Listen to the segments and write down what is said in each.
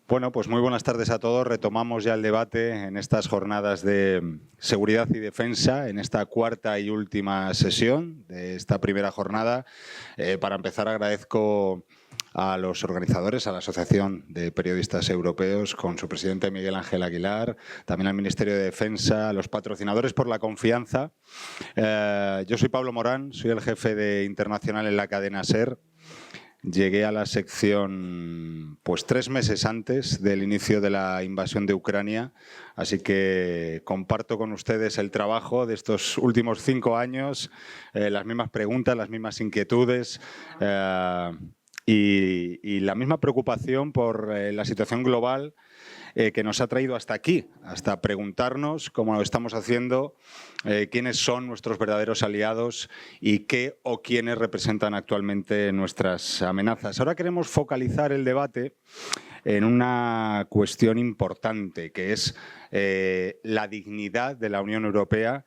Bueno, pues muy buenas tardes a todos. Retomamos ya el debate en estas jornadas de seguridad y defensa, en esta cuarta y última sesión de esta primera jornada. Para empezar, agradezco a los organizadores, a la Asociación de Periodistas Europeos, con su presidente Miguel Ángel Aguilar, también al Ministerio de Defensa, a los patrocinadores por la confianza. Yo soy Pablo Morán, soy el jefe de Internacional en la cadena SER. Llegué a la sección pues 3 meses antes del inicio de la invasión de Ucrania, así que comparto con ustedes el trabajo de estos últimos 5 años, las mismas preguntas, las mismas inquietudes y la misma preocupación por la situación global que nos ha traído hasta aquí, hasta preguntarnos, como lo estamos haciendo, quiénes son nuestros verdaderos aliados y qué o quiénes representan actualmente nuestras amenazas. Ahora queremos focalizar el debate en una cuestión importante, que es la dignidad de la Unión Europea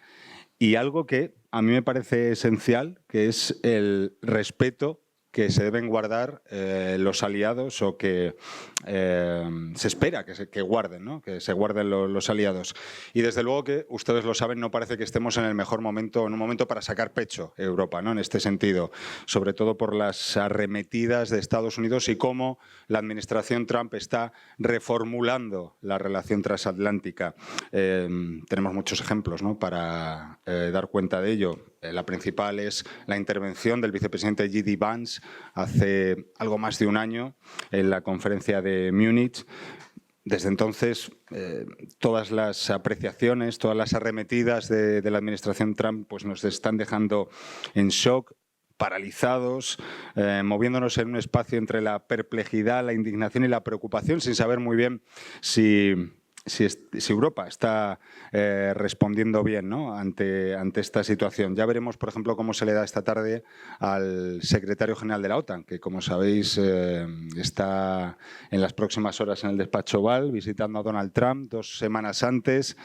y algo que a mí me parece esencial, que es el respeto que se deben guardar los aliados o que se espera que guarden, ¿no? Que se guarden los aliados. Y desde luego que, ustedes lo saben, no parece que estemos en el mejor momento, en un momento para sacar pecho Europa, ¿no? En este sentido, sobre todo por las arremetidas de Estados Unidos y cómo la administración Trump está reformulando la relación transatlántica. Tenemos muchos ejemplos, ¿no? Para dar cuenta de ello. La principal es la intervención del vicepresidente J.D. Vance hace algo más de un año en la conferencia de Múnich. Desde entonces, todas las apreciaciones, todas las arremetidas de la administración Trump pues nos están dejando en shock, paralizados, moviéndonos en un espacio entre la perplejidad, la indignación y la preocupación, sin saber muy bien si Europa está respondiendo bien, ¿no? ante esta situación. Ya veremos, por ejemplo, cómo se le da esta tarde al secretario general de la OTAN, que, como sabéis, está en las próximas horas en el despacho Oval, visitando a Donald Trump 2 semanas antes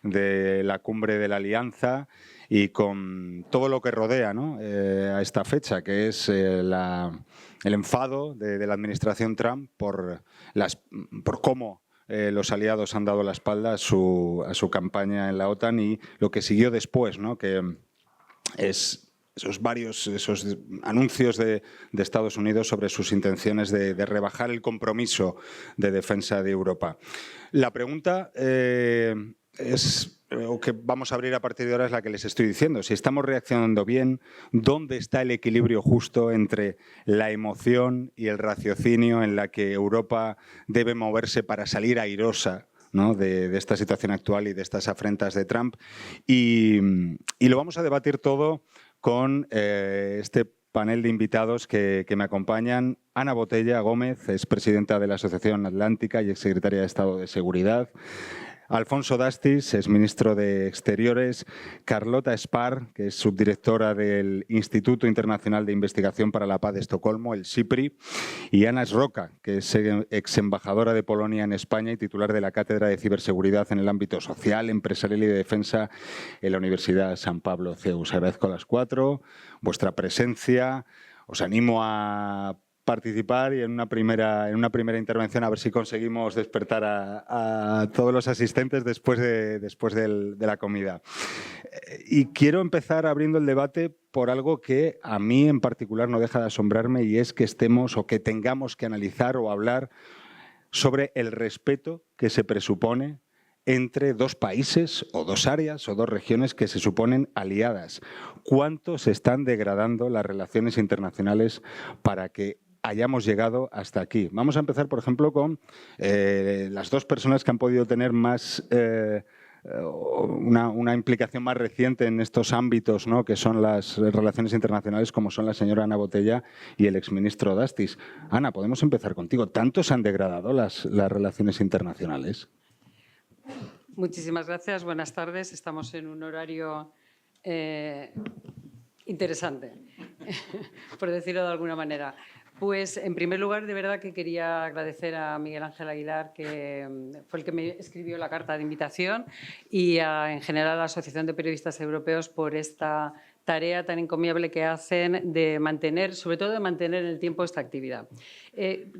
de la cumbre de la Alianza y con todo lo que rodea, ¿no? A esta fecha, que es el enfado de la administración Trump por cómo los aliados han dado la espalda a su campaña en la OTAN y lo que siguió después, ¿no? Que es esos anuncios de Estados Unidos sobre sus intenciones de rebajar el compromiso de defensa de Europa. La pregunta o que vamos a abrir a partir de ahora es la que les estoy diciendo. Si estamos reaccionando bien, ¿dónde está el equilibrio justo entre la emoción y el raciocinio en la que Europa debe moverse para salir airosa, ¿no? de esta situación actual y de estas afrentas de Trump? Y lo vamos a debatir todo con este panel de invitados que me acompañan. Ana Botella Gómez es presidenta de la Asociación Atlántica y exsecretaria de Estado de Seguridad. Alfonso Dastis es ministro de Exteriores, Carlota Spar, que es subdirectora del Instituto Internacional de Investigación para la Paz de Estocolmo, el SIPRI, y Ana Sroka, que es exembajadora de Polonia en España y titular de la Cátedra de Ciberseguridad en el ámbito social, empresarial y de defensa en la Universidad San Pablo CEU. Os agradezco a las 4 vuestra presencia. Os animo a participar y en una primera intervención a ver si conseguimos despertar a todos los asistentes después de la comida. Y quiero empezar abriendo el debate por algo que a mí en particular no deja de asombrarme, y es que estemos o que tengamos que analizar o hablar sobre el respeto que se presupone entre 2 países o 2 áreas o 2 regiones que se suponen aliadas. ¿Cuánto se están degradando las relaciones internacionales para que hayamos llegado hasta aquí? Vamos a empezar, por ejemplo, con las 2 personas que han podido tener más una implicación más reciente en estos ámbitos, ¿no? Que son las relaciones internacionales, como son la señora Ana Botella y el exministro Dastis. Ana, podemos empezar contigo. ¿Tanto se han degradado las relaciones internacionales? Muchísimas gracias. Buenas tardes. Estamos en un horario interesante, por decirlo de alguna manera. Pues, en primer lugar, de verdad que quería agradecer a Miguel Ángel Aguilar, que fue el que me escribió la carta de invitación, y en general a la Asociación de Periodistas Europeos por esta tarea tan encomiable que hacen de mantener, sobre todo de mantener en el tiempo esta actividad.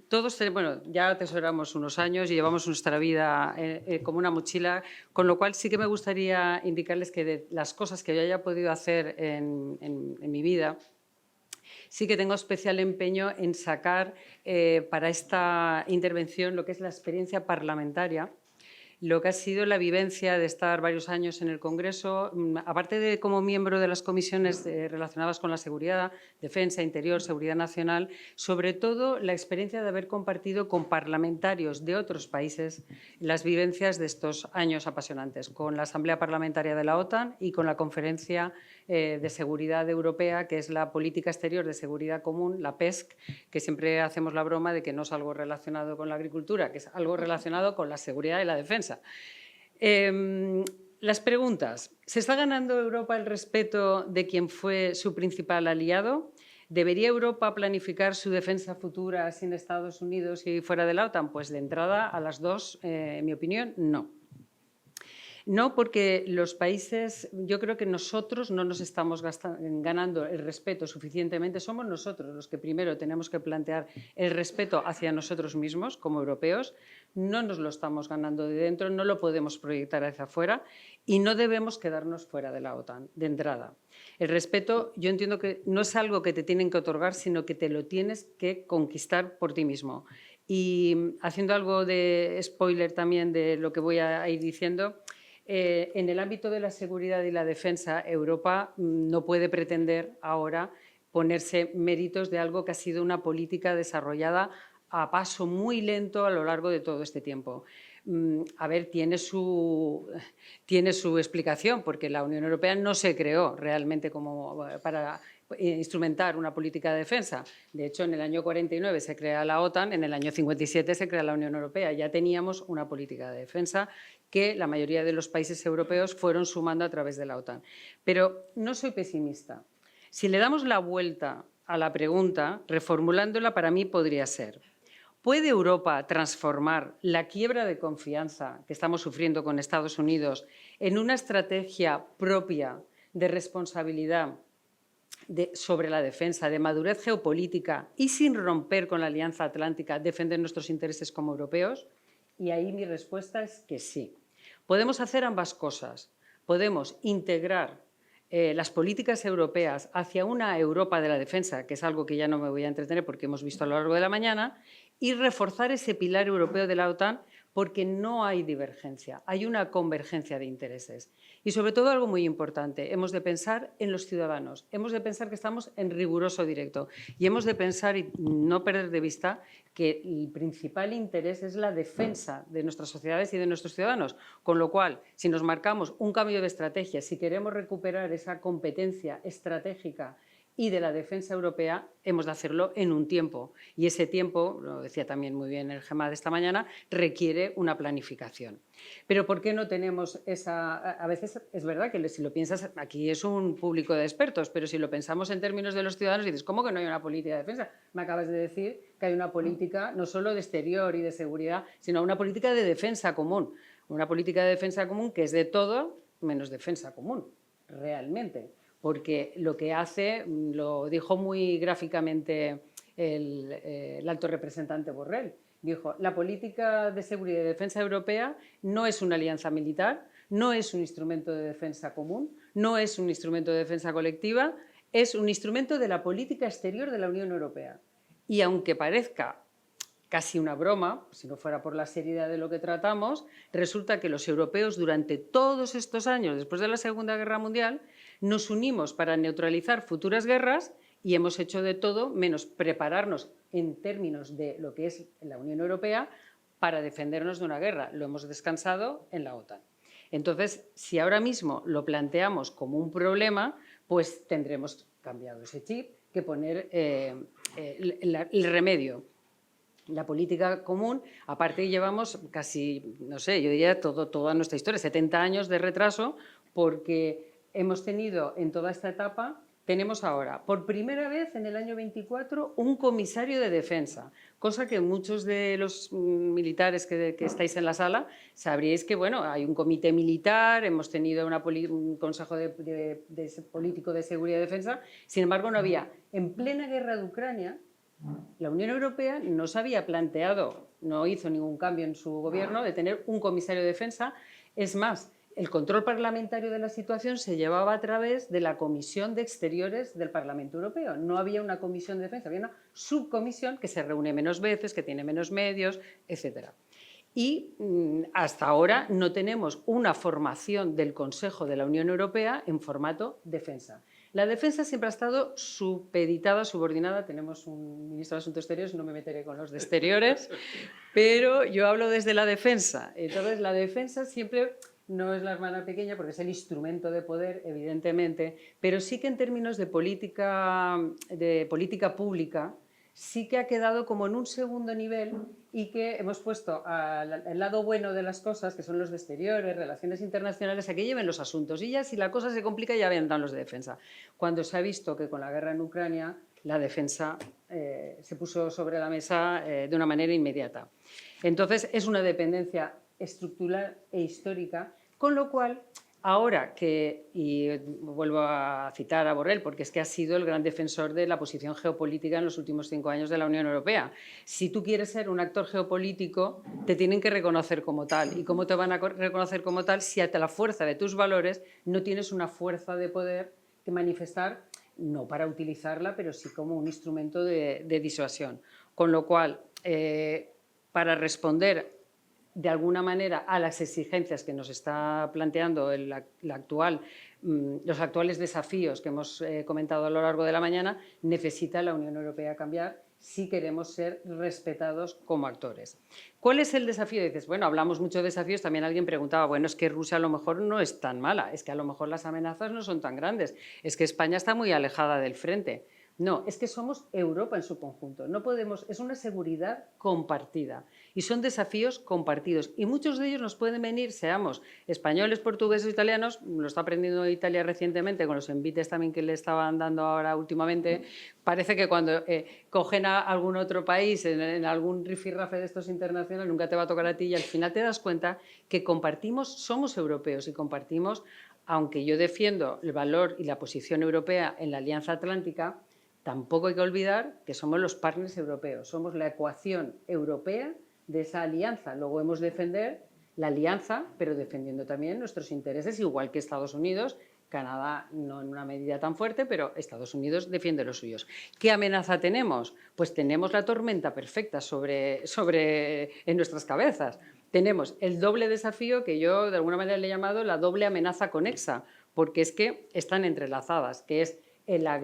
Todos, bueno, ya atesoramos unos años y llevamos nuestra vida como una mochila, con lo cual sí que me gustaría indicarles que de las cosas que yo haya podido hacer en mi vida, sí que tengo especial empeño en sacar para esta intervención lo que es la experiencia parlamentaria, lo que ha sido la vivencia de estar varios años en el Congreso, aparte de como miembro de las comisiones relacionadas con la seguridad, defensa, interior, seguridad nacional, sobre todo la experiencia de haber compartido con parlamentarios de otros países las vivencias de estos años apasionantes, con la Asamblea Parlamentaria de la OTAN y con la Conferencia de Seguridad Europea, que es la Política Exterior de Seguridad Común, la PESC, que siempre hacemos la broma de que no es algo relacionado con la agricultura, que es algo relacionado con la seguridad y la defensa. Las preguntas. ¿Se está ganando Europa el respeto de quien fue su principal aliado? ¿Debería Europa planificar su defensa futura sin Estados Unidos y fuera de la OTAN? Pues de entrada, a las dos, en mi opinión, no. No, porque los países, yo creo que nosotros no nos estamos ganando el respeto suficientemente. Somos nosotros los que primero tenemos que plantear el respeto hacia nosotros mismos como europeos. No nos lo estamos ganando de dentro, no lo podemos proyectar hacia afuera y no debemos quedarnos fuera de la OTAN, de entrada. El respeto, yo entiendo que no es algo que te tienen que otorgar, sino que te lo tienes que conquistar por ti mismo. Y haciendo algo de spoiler también de lo que voy a ir diciendo, en el ámbito de la seguridad y la defensa, Europa no puede pretender ahora ponerse méritos de algo que ha sido una política desarrollada a paso muy lento a lo largo de todo este tiempo. A ver, tiene su explicación, porque la Unión Europea no se creó realmente como para instrumentar una política de defensa. De hecho, en el año 49 se crea la OTAN, en el año 57 se crea la Unión Europea. Ya teníamos una política de defensa que la mayoría de los países europeos fueron sumando a través de la OTAN. Pero no soy pesimista. Si le damos la vuelta a la pregunta, reformulándola, para mí podría ser: ¿puede Europa transformar la quiebra de confianza que estamos sufriendo con Estados Unidos en una estrategia propia de responsabilidad sobre la defensa, de madurez geopolítica y sin romper con la Alianza Atlántica, defender nuestros intereses como europeos? Y ahí mi respuesta es que sí. Podemos hacer ambas cosas. Podemos integrar las políticas europeas hacia una Europa de la defensa, que es algo que ya no me voy a entretener porque hemos visto a lo largo de la mañana, y reforzar ese pilar europeo de la OTAN, porque no hay divergencia, hay una convergencia de intereses. Y sobre todo algo muy importante, hemos de pensar en los ciudadanos, hemos de pensar que estamos en riguroso directo y hemos de pensar y no perder de vista que el principal interés es la defensa de nuestras sociedades y de nuestros ciudadanos, con lo cual, si nos marcamos un cambio de estrategia, si queremos recuperar esa competencia estratégica y de la defensa europea, hemos de hacerlo en un tiempo. Y ese tiempo, lo decía también muy bien el GEMA de esta mañana, requiere una planificación. Pero ¿por qué no tenemos esa...? A veces es verdad que si lo piensas, aquí es un público de expertos, pero si lo pensamos en términos de los ciudadanos, dices, ¿cómo que no hay una política de defensa? Me acabas de decir que hay una política no solo de exterior y de seguridad, sino una política de defensa común. Una política de defensa común que es de todo menos defensa común, realmente. Porque lo que hace, lo dijo muy gráficamente el alto representante Borrell, dijo: la política de seguridad y defensa europea no es una alianza militar, no es un instrumento de defensa común, no es un instrumento de defensa colectiva, es un instrumento de la política exterior de la Unión Europea. Y aunque parezca casi una broma, si no fuera por la seriedad de lo que tratamos, resulta que los europeos durante todos estos años, después de la Segunda Guerra Mundial, nos unimos para neutralizar futuras guerras y hemos hecho de todo menos prepararnos en términos de lo que es la Unión Europea para defendernos de una guerra. Lo hemos descansado en la OTAN. Entonces, si ahora mismo lo planteamos como un problema, pues tendremos cambiado ese chip que poner el remedio. La política común, aparte llevamos casi, no sé, yo diría toda nuestra historia, 70 años de retraso, porque hemos tenido en toda esta etapa tenemos ahora, por primera vez en el año 24, un comisario de defensa, cosa que muchos de los militares que estáis en la sala sabríais que, bueno, hay un comité militar, hemos tenido un consejo político de seguridad y defensa, sin embargo no había. En plena guerra de Ucrania, la Unión Europea no se había planteado, no hizo ningún cambio en su gobierno de tener un comisario de defensa. Es más, el control parlamentario de la situación se llevaba a través de la Comisión de Exteriores del Parlamento Europeo. No había una comisión de defensa, había una subcomisión que se reúne menos veces, que tiene menos medios, etc. Y hasta ahora no tenemos una formación del Consejo de la Unión Europea en formato defensa. La defensa siempre ha estado supeditada, subordinada. Tenemos un ministro de Asuntos Exteriores, no me meteré con los de exteriores, pero yo hablo desde la defensa. Entonces, la defensa siempre no es la hermana pequeña porque es el instrumento de poder, evidentemente, pero sí que en términos de política pública sí que ha quedado como en un segundo nivel y que hemos puesto al lado bueno de las cosas, que son los de exteriores, relaciones internacionales, a que lleven los asuntos. Y ya si la cosa se complica ya vendrán los de defensa. Cuando se ha visto que con la guerra en Ucrania la defensa se puso sobre la mesa de una manera inmediata. Entonces es una dependencia estructural e histórica, con lo cual ahora que, y vuelvo a citar a Borrell, porque es que ha sido el gran defensor de la posición geopolítica en los últimos 5 años de la Unión Europea. Si tú quieres ser un actor geopolítico, te tienen que reconocer como tal. ¿Y cómo te van a reconocer como tal si ante la fuerza de tus valores no tienes una fuerza de poder que manifestar, no para utilizarla, pero sí como un instrumento de disuasión? Con lo cual, para responder de alguna manera a las exigencias que nos está planteando los actuales desafíos que hemos comentado a lo largo de la mañana, necesita la Unión Europea cambiar si queremos ser respetados como actores. ¿Cuál es el desafío? Dices, bueno, hablamos mucho de desafíos, también alguien preguntaba, bueno, es que Rusia a lo mejor no es tan mala, es que a lo mejor las amenazas no son tan grandes, es que España está muy alejada del frente. No, es que somos Europa en su conjunto. No podemos, es una seguridad compartida y son desafíos compartidos. Y muchos de ellos nos pueden venir, seamos españoles, portugueses, italianos, lo está aprendiendo Italia recientemente con los envites también que le estaban dando ahora últimamente. Parece que cuando cogen a algún otro país en algún rifirrafe de estos internacionales, nunca te va a tocar a ti y al final te das cuenta que compartimos, somos europeos y compartimos, aunque yo defiendo el valor y la posición europea en la Alianza Atlántica, tampoco hay que olvidar que somos los partners europeos, somos la ecuación europea de esa alianza. Luego hemos de defender la alianza, pero defendiendo también nuestros intereses, igual que Estados Unidos, Canadá no en una medida tan fuerte, pero Estados Unidos defiende los suyos. ¿Qué amenaza tenemos? Pues tenemos la tormenta perfecta en nuestras cabezas. Tenemos el doble desafío que yo de alguna manera le he llamado la doble amenaza conexa, porque es que están entrelazadas, que es la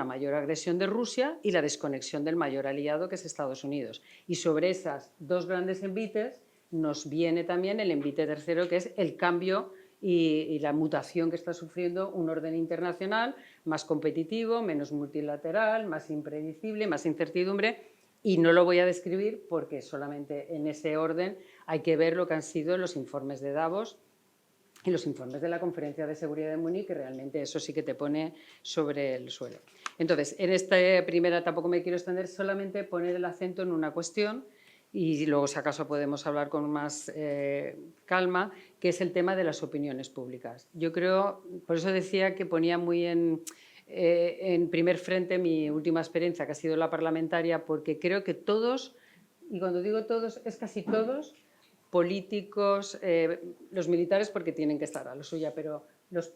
mayor agresión de Rusia y la desconexión del mayor aliado, que es Estados Unidos. Y sobre esas dos grandes envites nos viene también el envite tercero, que es el cambio y la mutación que está sufriendo un orden internacional más competitivo, menos multilateral, más impredecible, más incertidumbre. Y no lo voy a describir porque solamente en ese orden hay que ver lo que han sido los informes de Davos y los informes de la Conferencia de Seguridad de Múnich, que realmente eso sí que te pone sobre el suelo. Entonces, en esta primera tampoco me quiero extender, solamente poner el acento en una cuestión y luego, si acaso, podemos hablar con más calma, que es el tema de las opiniones públicas. Yo creo, por eso decía que ponía muy en primer frente mi última experiencia, que ha sido la parlamentaria, porque creo que todos, y cuando digo todos, es casi todos, políticos, los militares porque tienen que estar a lo suya, pero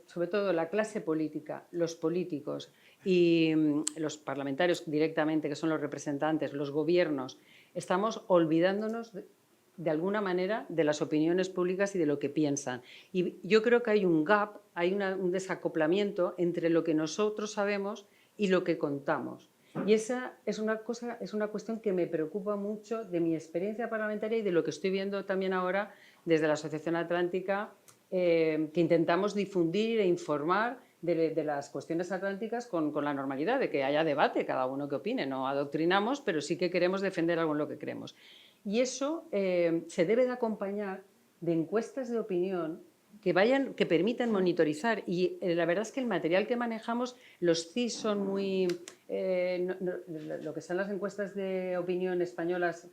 sobre todo la clase política, los políticos y los parlamentarios directamente, que son los representantes, los gobiernos, estamos olvidándonos de alguna manera de las opiniones públicas y de lo que piensan. Y yo creo que hay un gap, hay un desacoplamiento entre lo que nosotros sabemos y lo que contamos. Y esa es una cuestión que me preocupa mucho de mi experiencia parlamentaria y de lo que estoy viendo también ahora desde la Asociación Atlántica, que intentamos difundir e informar de las cuestiones atlánticas con la normalidad, de que haya debate, cada uno que opine, no adoctrinamos, pero sí que queremos defender algo en lo que creemos. Y eso se debe de acompañar de encuestas de opinión que permitan monitorizar. Y la verdad es que el material que manejamos, los CIS son muy... lo que son las encuestas de opinión españolas,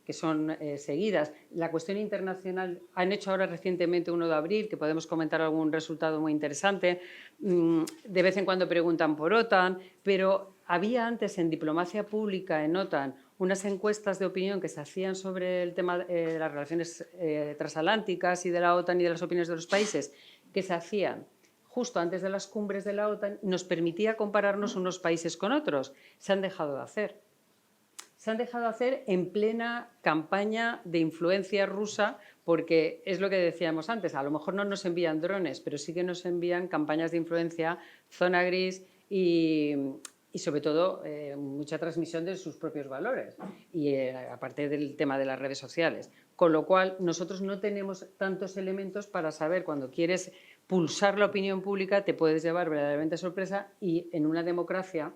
que son seguidas. La cuestión internacional, han hecho ahora recientemente uno de abril, que podemos comentar algún resultado muy interesante. De vez en cuando preguntan por OTAN, pero había antes en diplomacia pública, en OTAN, unas encuestas de opinión que se hacían sobre el tema de las relaciones transatlánticas y de la OTAN y de las opiniones de los países, que se hacían justo antes de las cumbres de la OTAN, nos permitía compararnos unos países con otros. Se han dejado de hacer. Se han dejado de hacer en plena campaña de influencia rusa, porque es lo que decíamos antes, a lo mejor no nos envían drones, pero sí que nos envían campañas de influencia, zona gris y sobre todo mucha transmisión de sus propios valores, y aparte del tema de las redes sociales. Con lo cual, nosotros no tenemos tantos elementos para saber cuando quieres pulsar la opinión pública, te puedes llevar verdaderamente sorpresa, y en una democracia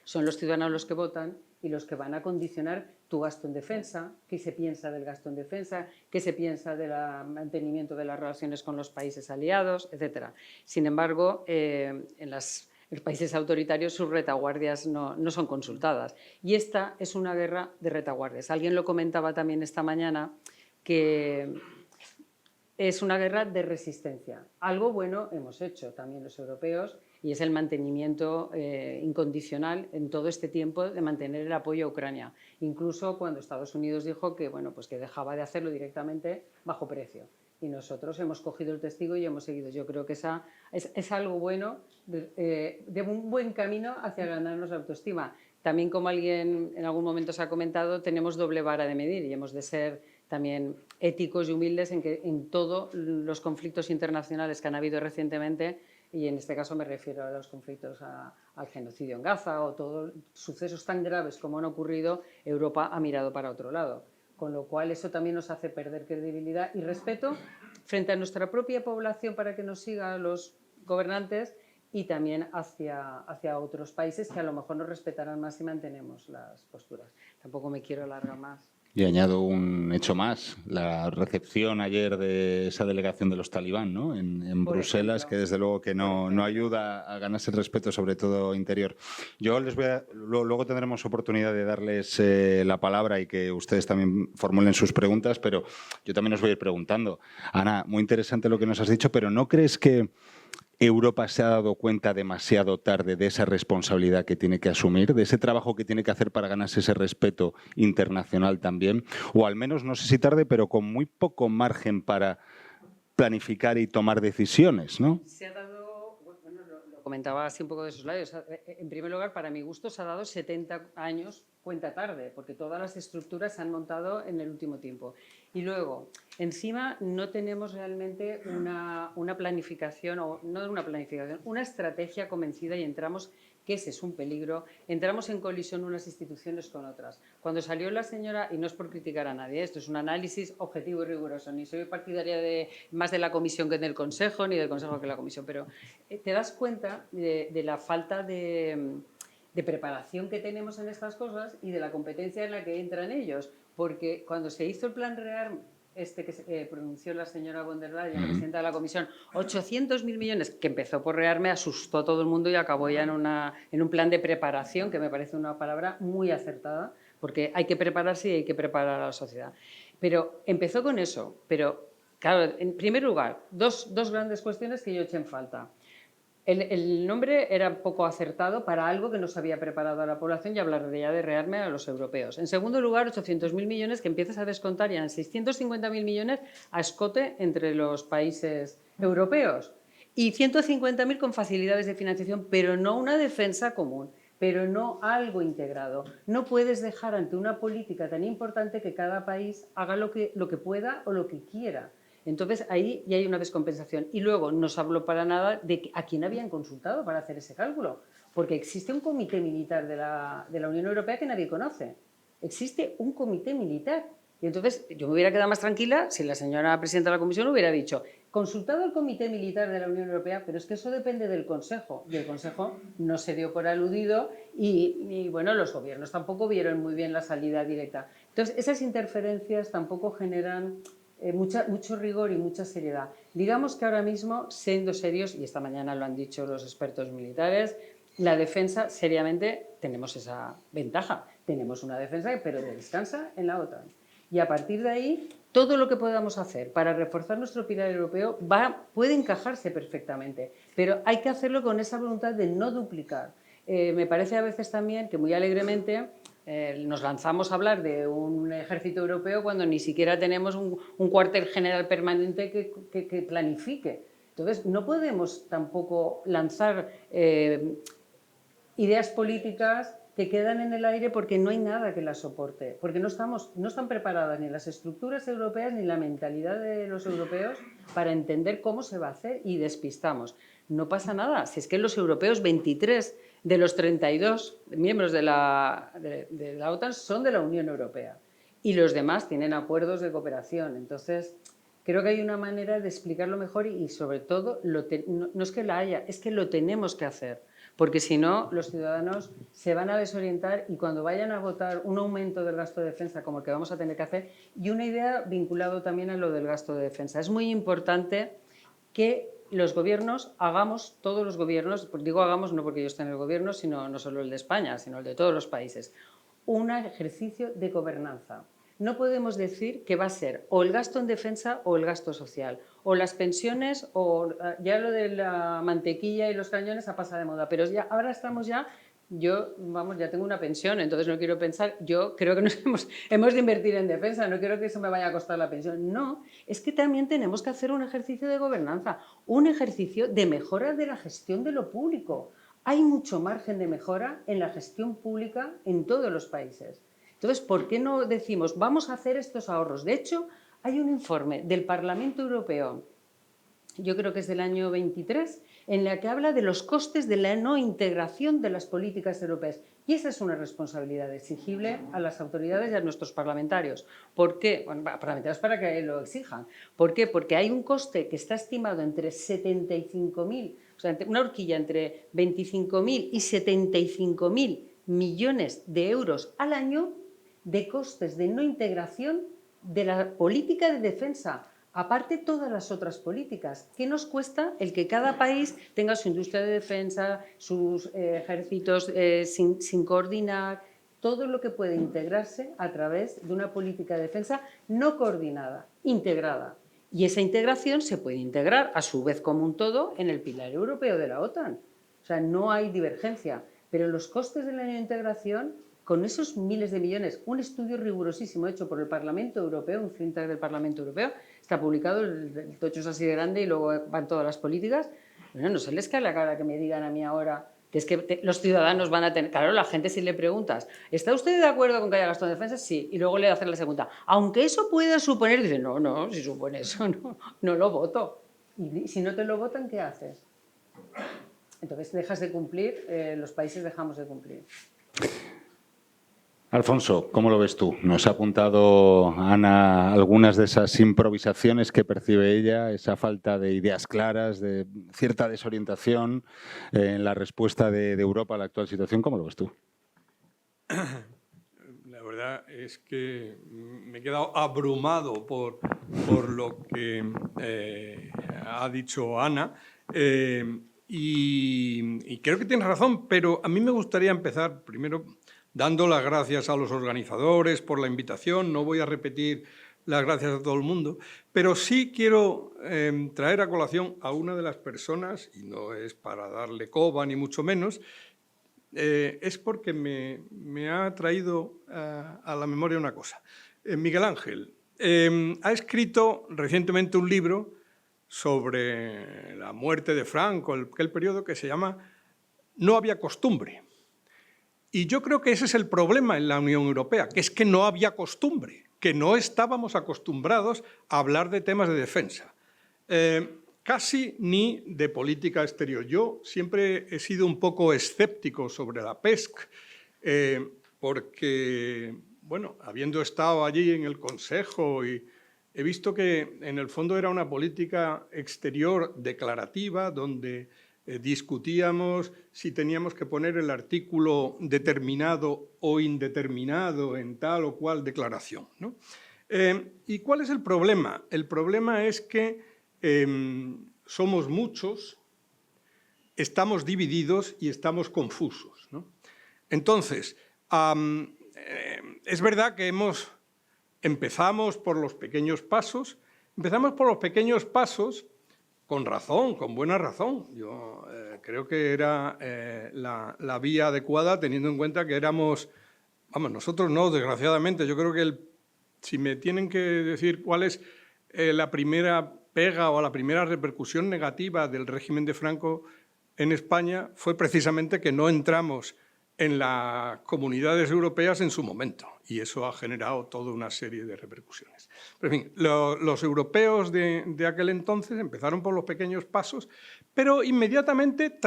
son los ciudadanos los que votan y los que van a condicionar tu gasto en defensa, qué se piensa del gasto en defensa, qué se piensa del mantenimiento de las relaciones con los países aliados, etc. Sin embargo, en los países autoritarios sus retaguardias no son consultadas. Y esta es una guerra de retaguardias. Alguien lo comentaba también esta mañana, que es una guerra de resistencia. Algo bueno hemos hecho también los europeos, y es el mantenimiento incondicional en todo este tiempo de mantener el apoyo a Ucrania. Incluso cuando Estados Unidos dijo que, bueno, pues que dejaba de hacerlo directamente bajo precio. Y nosotros hemos cogido el testigo y hemos seguido. Yo creo que es algo bueno, de un buen camino hacia ganarnos la autoestima. También, como alguien en algún momento se ha comentado, tenemos doble vara de medir y hemos de ser también éticos y humildes en todos los conflictos internacionales que han habido recientemente, y en este caso me refiero a los conflictos al genocidio en Gaza o todos sucesos tan graves como han ocurrido. Europa ha mirado para otro lado, con lo cual eso también nos hace perder credibilidad y respeto frente a nuestra propia población para que nos sigan los gobernantes, y también hacia otros países que a lo mejor nos respetarán más si mantenemos las posturas. Tampoco me quiero alargar más. Y añado un hecho más, la recepción ayer de esa delegación de los talibán, ¿no? en Bruselas, que desde luego que no ayuda a ganarse el respeto, sobre todo interior. Yo les luego tendremos oportunidad de darles la palabra y que ustedes también formulen sus preguntas, pero yo también os voy a ir preguntando. Ana, muy interesante lo que nos has dicho, pero ¿no crees que Europa se ha dado cuenta demasiado tarde de esa responsabilidad que tiene que asumir, de ese trabajo que tiene que hacer para ganarse ese respeto internacional también? O al menos, no sé si tarde, pero con muy poco margen para planificar y tomar decisiones, ¿no? Se ha dado, bueno, lo comentaba así un poco de sus labios. En primer lugar, para mi gusto, se ha dado 70 años cuenta tarde, porque todas las estructuras se han montado en el último tiempo. Y luego, encima, no tenemos realmente una planificación, o no una planificación, una estrategia convencida, y entramos, que ese es un peligro, entramos en colisión unas instituciones con otras. Cuando salió la señora, y no es por criticar a nadie, esto es un análisis objetivo y riguroso, ni soy partidaria más de la Comisión que del Consejo, ni del Consejo que de la Comisión, pero te das cuenta de la falta de preparación que tenemos en estas cosas y de la competencia en la que entran ellos, porque cuando se hizo el plan REARM, que pronunció la señora von der Leyen, presidenta de la Comisión, 800.000 millones, que empezó por REARME, asustó a todo el mundo y acabó ya en un plan de preparación, que me parece una palabra muy acertada, porque hay que prepararse y hay que preparar a la sociedad. Pero empezó con eso, pero claro, en primer lugar, dos grandes cuestiones que yo eché en falta. El nombre era poco acertado para algo que no se había preparado a la población, y hablaría de REARME a los europeos. En segundo lugar, 800.000 millones que empiezas a descontar, y en 650.000 millones a escote entre los países europeos, y 150.000 con facilidades de financiación, pero no una defensa común, pero no algo integrado. No puedes dejar ante una política tan importante que cada país haga lo que pueda o lo que quiera. Entonces, ahí ya hay una descompensación. Y luego, no se habló para nada de a quién habían consultado para hacer ese cálculo, porque existe un comité militar de la Unión Europea que nadie conoce. Existe un comité militar. Y entonces, yo me hubiera quedado más tranquila si la señora presidenta de la Comisión hubiera dicho, consultado al comité militar de la Unión Europea, pero es que eso depende del Consejo. Y el Consejo no se dio por aludido y bueno, los gobiernos tampoco vieron muy bien la salida directa. Entonces, esas interferencias tampoco generan mucho rigor y mucha seriedad. Digamos que ahora mismo, siendo serios, y esta mañana lo han dicho los expertos militares, la defensa, seriamente, tenemos esa ventaja. Tenemos una defensa, pero descansa en la OTAN. Y a partir de ahí, todo lo que podamos hacer para reforzar nuestro pilar europeo puede encajarse perfectamente, pero hay que hacerlo con esa voluntad de no duplicar. Me parece a veces también que muy alegremente nos lanzamos a hablar de un ejército europeo cuando ni siquiera tenemos un cuartel general permanente que planifique. Entonces, no podemos tampoco lanzar ideas políticas que quedan en el aire porque no hay nada que las soporte, porque no están preparadas ni las estructuras europeas ni la mentalidad de los europeos para entender cómo se va a hacer y despistamos. No pasa nada, si es que los europeos, 23 de los 32 miembros de la OTAN son de la Unión Europea y los demás tienen acuerdos de cooperación. Entonces, creo que hay una manera de explicarlo mejor y sobre todo, no es que la haya, es que lo tenemos que hacer. Porque si no, los ciudadanos se van a desorientar y cuando vayan a votar un aumento del gasto de defensa como el que vamos a tener que hacer, y una idea vinculada también a lo del gasto de defensa. Es muy importante que los gobiernos hagamos, todos los gobiernos, digo hagamos no porque yo esté en el gobierno, sino no solo el de España, sino el de todos los países, un ejercicio de gobernanza. No podemos decir que va a ser o el gasto en defensa o el gasto social, o las pensiones o ya lo de la mantequilla y los cañones ha pasado de moda, pero ya, ahora estamos ya, yo ya tengo una pensión, entonces no quiero pensar, yo creo que hemos de invertir en defensa, no quiero que eso me vaya a costar la pensión, no, es que también tenemos que hacer un ejercicio de gobernanza, un ejercicio de mejora de la gestión de lo público. Hay mucho margen de mejora en la gestión pública en todos los países. Entonces, ¿por qué no decimos, vamos a hacer estos ahorros? De hecho, hay un informe del Parlamento Europeo, yo creo que es del año 23, en la que habla de los costes de la no integración de las políticas europeas. Y esa es una responsabilidad exigible a las autoridades y a nuestros parlamentarios. ¿Por qué? Bueno, parlamentarios para que lo exijan. ¿Por qué? Porque hay un coste que está estimado entre 75.000, o sea, una horquilla entre 25.000 y 75.000 millones de euros al año de costes de no integración de la política de defensa, aparte todas las otras políticas. ¿Qué nos cuesta el que cada país tenga su industria de defensa, sus ejércitos sin coordinar, todo lo que puede integrarse a través de una política de defensa no coordinada, integrada? Y esa integración se puede integrar a su vez como un todo en el pilar europeo de la OTAN. O sea, no hay divergencia, pero los costes de la no integración, con esos miles de millones, un estudio rigurosísimo hecho por el Parlamento Europeo, un think tank del Parlamento Europeo, está publicado, el tocho es así de grande y luego van todas las políticas. Bueno, no se les cae la cara que me digan a mí ahora que es que los ciudadanos van a tener... Claro, la gente si le preguntas, ¿está usted de acuerdo con que haya gasto en defensa? Sí. Y luego le hacen la segunda. Aunque eso pueda suponer... Dice, no, si supone eso, no lo voto. Y si no te lo votan, ¿qué haces? Entonces dejas de cumplir, los países dejamos de cumplir. Alfonso, ¿cómo lo ves tú? Nos ha apuntado Ana algunas de esas improvisaciones que percibe ella, esa falta de ideas claras, de cierta desorientación en la respuesta de Europa a la actual situación. ¿Cómo lo ves tú? La verdad es que me he quedado abrumado por lo que ha dicho Ana y creo que tienes razón, pero a mí me gustaría empezar primero dando las gracias a los organizadores por la invitación. No voy a repetir las gracias a todo el mundo, pero sí quiero traer a colación a una de las personas, y no es para darle coba ni mucho menos, es porque me ha traído a la memoria una cosa. Miguel Ángel ha escrito recientemente un libro sobre la muerte de Franco, aquel periodo que se llama No había costumbre. Y yo creo que ese es el problema en la Unión Europea, que es que no había costumbre, que no estábamos acostumbrados a hablar de temas de defensa. Casi ni de política exterior. Yo siempre he sido un poco escéptico sobre la PESC, porque, bueno, habiendo estado allí en el Consejo, y he visto que en el fondo era una política exterior declarativa, donde discutíamos si teníamos que poner el artículo determinado o indeterminado en tal o cual declaración, ¿no? ¿Y cuál es el problema? El problema es que somos muchos, estamos divididos y estamos confusos, ¿no? Entonces, es verdad que empezamos por los pequeños pasos, con razón, con buena razón. Yo creo que era la vía adecuada, teniendo en cuenta que nosotros no, desgraciadamente. Yo creo que si me tienen que decir cuál es la primera pega o la primera repercusión negativa del régimen de Franco en España, fue precisamente que no entramos en las comunidades europeas en su momento, y eso ha generado toda una serie de repercusiones. Pero, en fin, los europeos de aquel entonces empezaron por los pequeños pasos, pero inmediatamente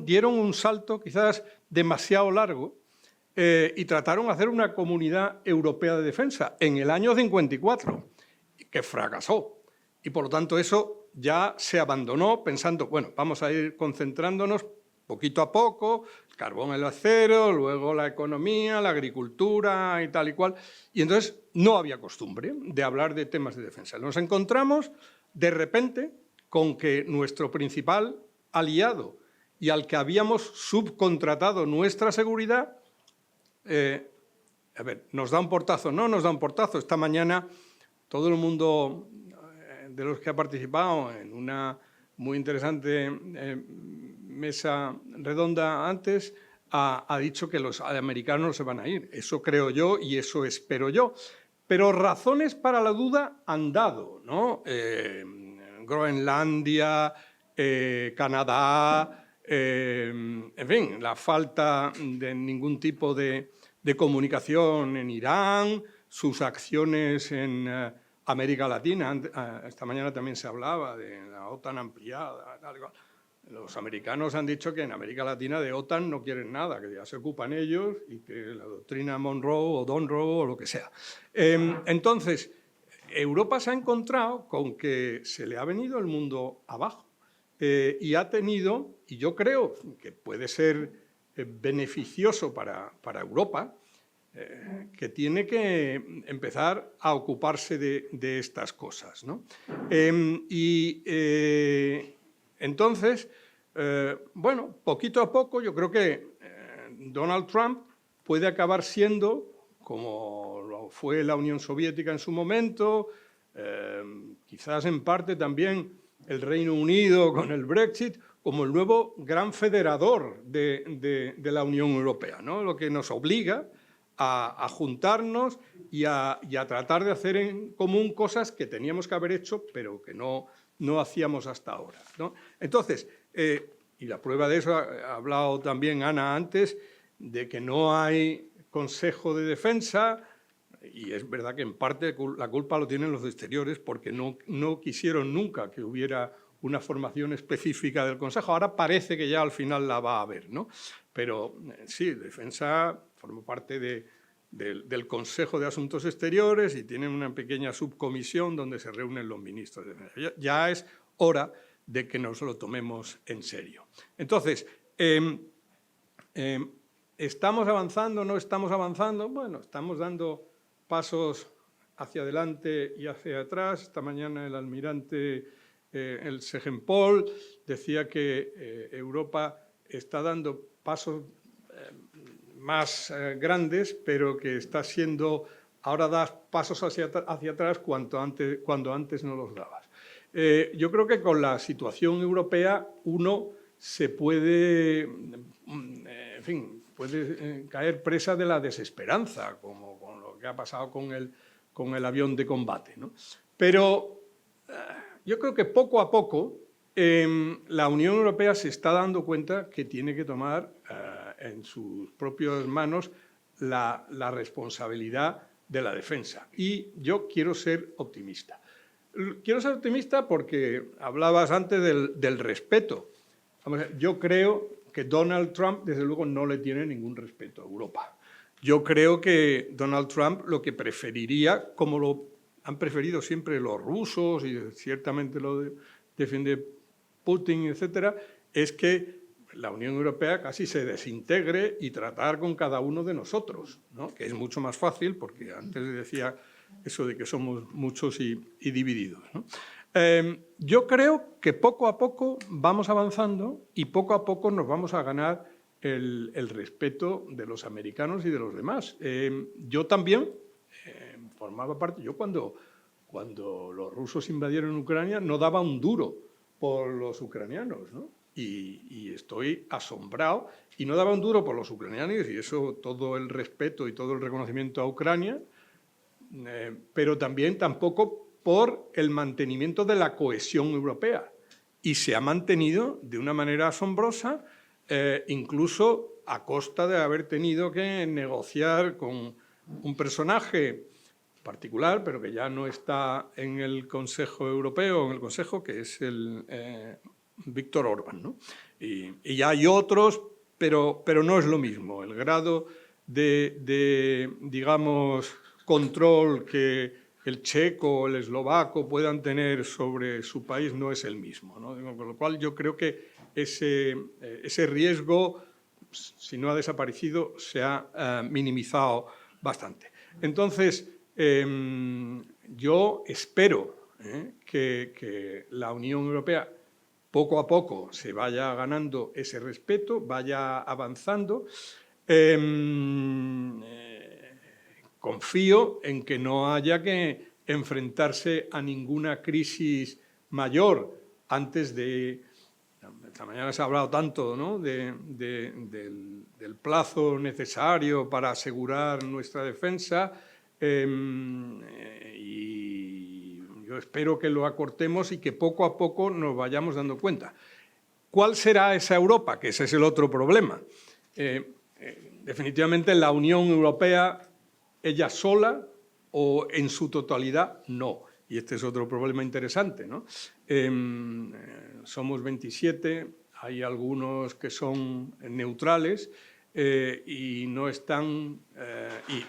dieron un salto quizás demasiado largo, y trataron de hacer una comunidad europea de defensa en el año 54, que fracasó. Y por lo tanto eso ya se abandonó pensando, bueno, vamos a ir concentrándonos poquito a poco, el carbón, el acero, luego la economía, la agricultura y tal y cual. Y entonces no había costumbre de hablar de temas de defensa. Nos encontramos de repente con que nuestro principal aliado y al que habíamos subcontratado nuestra seguridad, nos da un portazo. No nos da un portazo. Esta mañana todo el mundo de los que ha participado en una muy interesante mesa redonda antes ha dicho que los americanos se van a ir. Eso creo yo y eso espero yo. Pero razones para la duda han dado, ¿no? Groenlandia, Canadá, en fin, la falta de ningún tipo de comunicación en Irán, sus acciones en América Latina. Esta mañana también se hablaba de la OTAN ampliada, tal y cual. Los americanos han dicho que en América Latina de OTAN no quieren nada, que ya se ocupan ellos y que la doctrina Monroe o Donroe o lo que sea. Entonces, Europa se ha encontrado con que se le ha venido el mundo abajo y ha tenido, y yo creo que puede ser beneficioso para Europa, que tiene que empezar a ocuparse de estas cosas, ¿no? Entonces, bueno, poquito a poco yo creo que Donald Trump puede acabar siendo, como lo fue la Unión Soviética en su momento, quizás en parte también el Reino Unido con el Brexit, como el nuevo gran federador de la Unión Europea, ¿no? Lo que nos obliga a juntarnos y a tratar de hacer en común cosas que teníamos que haber hecho, pero que no hacíamos hasta ahora, ¿no? Entonces, y la prueba de eso, ha hablado también Ana antes, de que no hay Consejo de Defensa, y es verdad que en parte la culpa lo tienen los exteriores, porque no quisieron nunca que hubiera una formación específica del Consejo. Ahora parece que ya al final la va a haber, ¿no? Pero sí, defensa forma parte del Consejo de Asuntos Exteriores y tienen una pequeña subcomisión donde se reúnen los ministros de defensa. Ya es hora de que nos lo tomemos en serio. Entonces, ¿estamos avanzando? ¿No estamos avanzando? Bueno, estamos dando pasos hacia adelante y hacia atrás. Esta mañana el almirante, el Segen-Pol, decía que Europa está dando pasos más grandes, pero que está siendo, ahora das pasos hacia atrás cuando antes no los dabas. Yo creo que con la situación europea uno se puede, en fin, puede caer presa de la desesperanza, como con lo que ha pasado con el avión de combate, ¿no? Pero yo creo que poco a poco la Unión Europea se está dando cuenta que tiene que tomar en sus propias manos la responsabilidad de la defensa. Y yo quiero ser optimista. Quiero ser optimista porque hablabas antes del respeto. Yo creo que Donald Trump, desde luego, no le tiene ningún respeto a Europa. Yo creo que Donald Trump lo que preferiría, como lo han preferido siempre los rusos y ciertamente lo defiende Putin, etcétera, es que la Unión Europea casi se desintegre y tratar con cada uno de nosotros, ¿no? Que es mucho más fácil, porque antes decía eso de que somos muchos y divididos, ¿no? Yo creo que poco a poco vamos avanzando y poco a poco nos vamos a ganar el respeto de los americanos y de los demás. Yo también formaba parte, yo cuando los rusos invadieron Ucrania no daba un duro por los ucranianos, ¿no? Y estoy asombrado, y no daba un duro por los ucranianos, y eso todo el respeto y todo el reconocimiento a Ucrania, pero también tampoco por el mantenimiento de la cohesión europea. Y se ha mantenido de una manera asombrosa, incluso a costa de haber tenido que negociar con un personaje particular, pero que ya no está en el Consejo Europeo, en el Consejo, que es el Víctor Orbán, ¿no? Y hay otros, pero no es lo mismo. El grado de digamos, control que el checo o el eslovaco puedan tener sobre su país no es el mismo, ¿no? Con lo cual yo creo que ese riesgo, si no ha desaparecido, se ha minimizado bastante. Entonces, yo espero que la Unión Europea poco a poco se vaya ganando ese respeto, vaya avanzando. Confío en que no haya que enfrentarse a ninguna crisis mayor antes de... Esta mañana se ha hablado tanto, ¿no?, del plazo necesario para asegurar nuestra defensa, y yo espero que lo acortemos y que poco a poco nos vayamos dando cuenta. ¿Cuál será esa Europa? Que ese es el otro problema. Definitivamente la Unión Europea, ella sola o en su totalidad, no. Y este es otro problema interesante, ¿no? Somos 27, hay algunos que son neutrales y no están,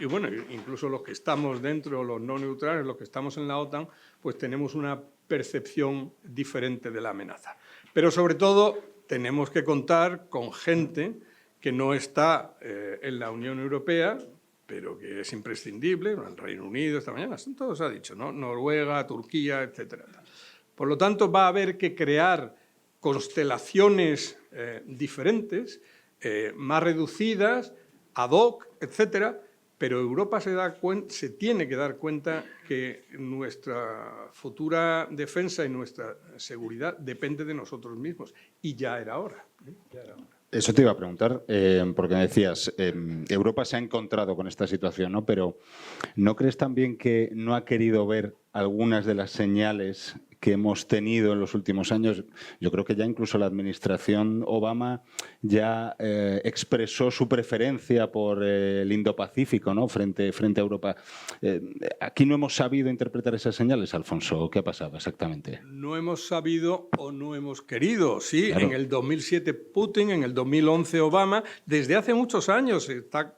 y bueno, incluso los que estamos dentro, los no neutrales, los que estamos en la OTAN, pues tenemos una percepción diferente de la amenaza. Pero sobre todo tenemos que contar con gente que no está en la Unión Europea, pero que es imprescindible, el Reino Unido esta mañana, todo se ha dicho, ¿no? Noruega, Turquía, etcétera. Por lo tanto, va a haber que crear constelaciones diferentes, más reducidas, ad hoc, etcétera, pero Europa se tiene que dar cuenta que nuestra futura defensa y nuestra seguridad depende de nosotros mismos, y ya era hora. Ya era hora. Eso te iba a preguntar, porque me decías, Europa se ha encontrado con esta situación, ¿no? Pero ¿no crees también que no ha querido ver algunas de las señales que hemos tenido en los últimos años? Yo creo que ya incluso la administración Obama ya expresó su preferencia por el Indo-Pacífico, ¿no?, frente a Europa. ¿Aquí no hemos sabido interpretar esas señales, Alfonso? ¿Qué ha pasado exactamente? No hemos sabido o no hemos querido. Sí, claro. En el 2007 Putin, en el 2011 Obama. Desde hace muchos años se está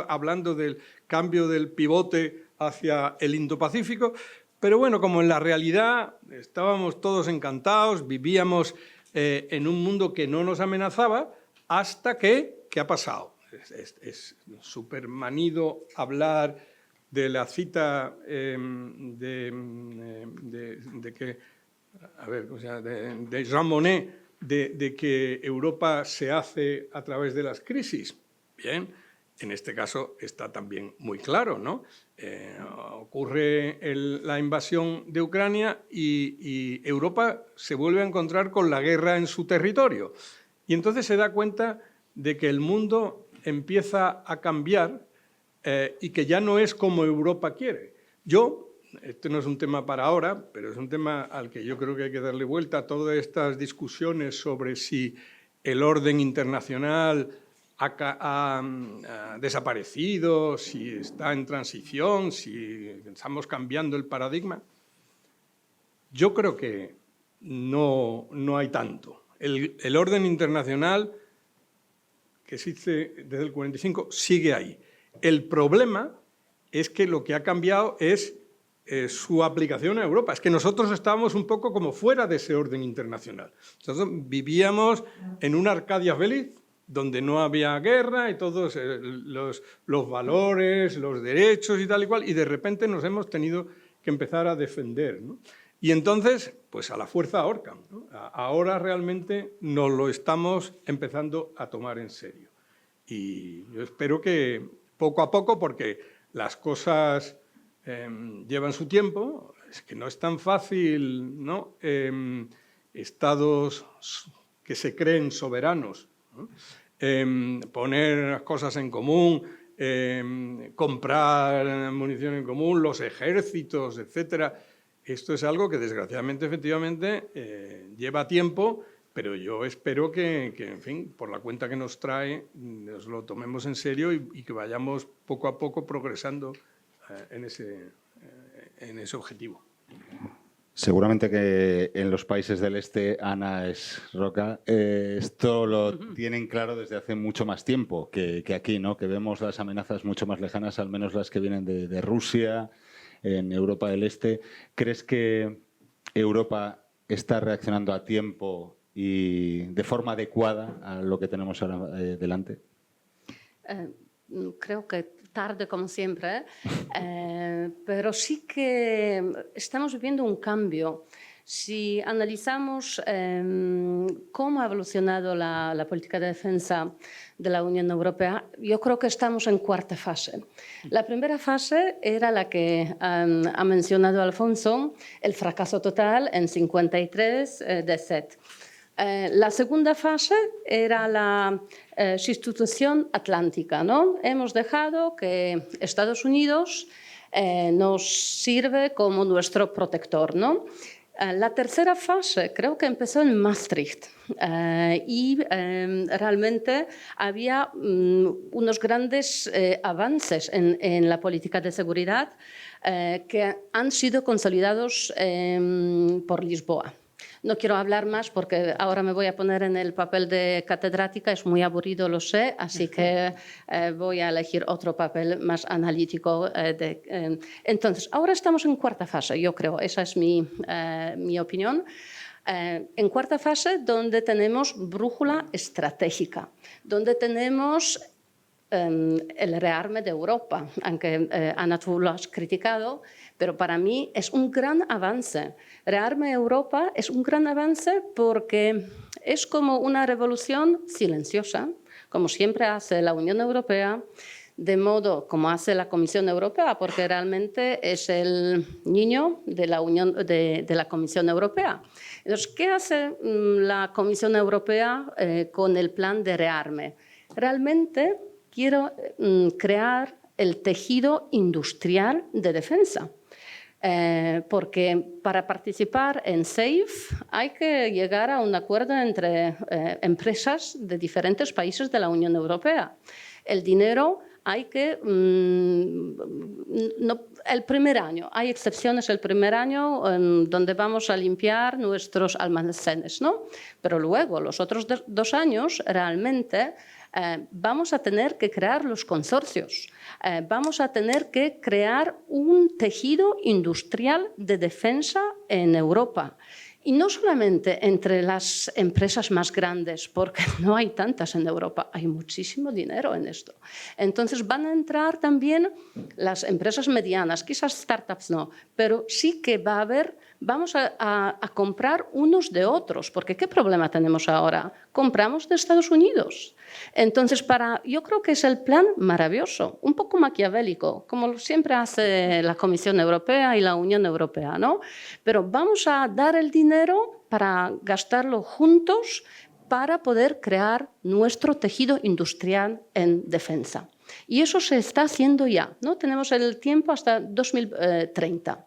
hablando del cambio del pivote hacia el Indo-Pacífico. Pero bueno, como en la realidad estábamos todos encantados, vivíamos en un mundo que no nos amenazaba, hasta que, ¿qué ha pasado? Es súper manido hablar de la cita de Jean Monnet, de que Europa se hace a través de las crisis. Bien, en este caso está también muy claro, ¿no? Ocurre la invasión de Ucrania y Europa se vuelve a encontrar con la guerra en su territorio. Y entonces se da cuenta de que el mundo empieza a cambiar y que ya no es como Europa quiere. Este no es un tema para ahora, pero es un tema al que yo creo que hay que darle vuelta a todas estas discusiones sobre si el orden internacional ha desaparecido, si está en transición, si estamos cambiando el paradigma. Yo creo que no hay tanto. El orden internacional que existe desde el 45 sigue ahí. El problema es que lo que ha cambiado es su aplicación a Europa. Es que nosotros estábamos un poco como fuera de ese orden internacional. Nosotros vivíamos en una Arcadia feliz, donde no había guerra y todos los valores, los derechos y tal y cual, y de repente nos hemos tenido que empezar a defender, ¿no? Y entonces, pues a la fuerza ahorcan, ¿no? Ahora realmente nos lo estamos empezando a tomar en serio. Y yo espero que poco a poco, porque las cosas llevan su tiempo, es que no es tan fácil, ¿no? Estados que se creen soberanos, ¿no? Poner las cosas en común, comprar munición en común, los ejércitos, etcétera. Esto es algo que desgraciadamente, efectivamente, lleva tiempo, pero yo espero que, en fin, por la cuenta que nos trae, nos lo tomemos en serio y que vayamos poco a poco progresando en ese objetivo. Seguramente que en los países del este, Ana es Roca, esto lo tienen claro desde hace mucho más tiempo que aquí, ¿no? Que vemos las amenazas mucho más lejanas, al menos las que vienen de Rusia, en Europa del Este. ¿Crees que Europa está reaccionando a tiempo y de forma adecuada a lo que tenemos ahora delante? Creo que tarde como siempre, pero sí que estamos viviendo un cambio. Si analizamos cómo ha evolucionado la política de defensa de la Unión Europea, yo creo que estamos en cuarta fase. La primera fase era la que ha mencionado Alfonso, el fracaso total en 53 de SET. La segunda fase era la sustitución atlántica, ¿no? Hemos dejado que Estados Unidos nos sirve como nuestro protector, ¿no? La tercera fase creo que empezó en Maastricht y realmente había unos grandes avances en la política de seguridad que han sido consolidados por Lisboa. No quiero hablar más porque ahora me voy a poner en el papel de catedrática, es muy aburrido, lo sé, así que voy a elegir otro papel más analítico. Entonces, ahora estamos en cuarta fase, yo creo, esa es mi opinión. En cuarta fase donde tenemos brújula estratégica, donde tenemos el rearme de Europa, aunque Ana, tú lo has criticado, pero para mí es un gran avance. Rearme Europa es un gran avance porque es como una revolución silenciosa, como siempre hace la Unión Europea, de modo como hace la Comisión Europea, porque realmente es el niño de la Comisión Europea. Entonces, ¿qué hace la Comisión Europea con el plan de rearme? Realmente quiero crear el tejido industrial de defensa. Porque para participar en SAFE hay que llegar a un acuerdo entre empresas de diferentes países de la Unión Europea. El dinero hay que... el primer año, hay excepciones el primer año donde vamos a limpiar nuestros almacenes, ¿no? Pero luego, los otros 2 años, realmente vamos a tener que crear los consorcios, vamos a tener que crear un tejido industrial de defensa en Europa. Y no solamente entre las empresas más grandes, porque no hay tantas en Europa, hay muchísimo dinero en esto. Entonces van a entrar también las empresas medianas, quizás startups no, pero sí que va a haber, vamos a comprar unos de otros, porque ¿qué problema tenemos ahora? Compramos de Estados Unidos. Entonces, yo creo que es el plan maravilloso, un poco maquiavélico, como siempre hace la Comisión Europea y la Unión Europea, ¿no? Pero vamos a dar el dinero para gastarlo juntos para poder crear nuestro tejido industrial en defensa. Y eso se está haciendo ya, ¿no? Tenemos el tiempo hasta 2030.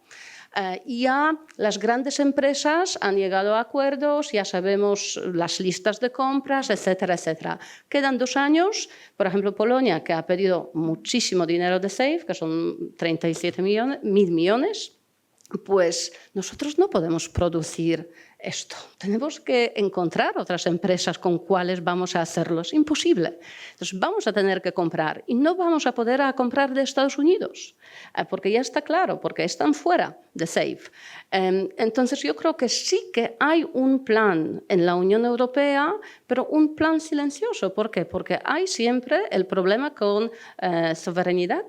Ya las grandes empresas han llegado a acuerdos, ya sabemos las listas de compras, etcétera, etcétera. Quedan 2 años, por ejemplo, Polonia, que ha pedido muchísimo dinero de SAFE, que son 37.000 millones, pues nosotros no podemos producir esto. Tenemos que encontrar otras empresas con cuales vamos a hacerlo. Es imposible. Entonces vamos a tener que comprar y no vamos a poder comprar de Estados Unidos porque ya está claro, porque están fuera de SAFE. Entonces yo creo que sí que hay un plan en la Unión Europea, pero un plan silencioso. ¿Por qué? Porque hay siempre el problema con soberanidad,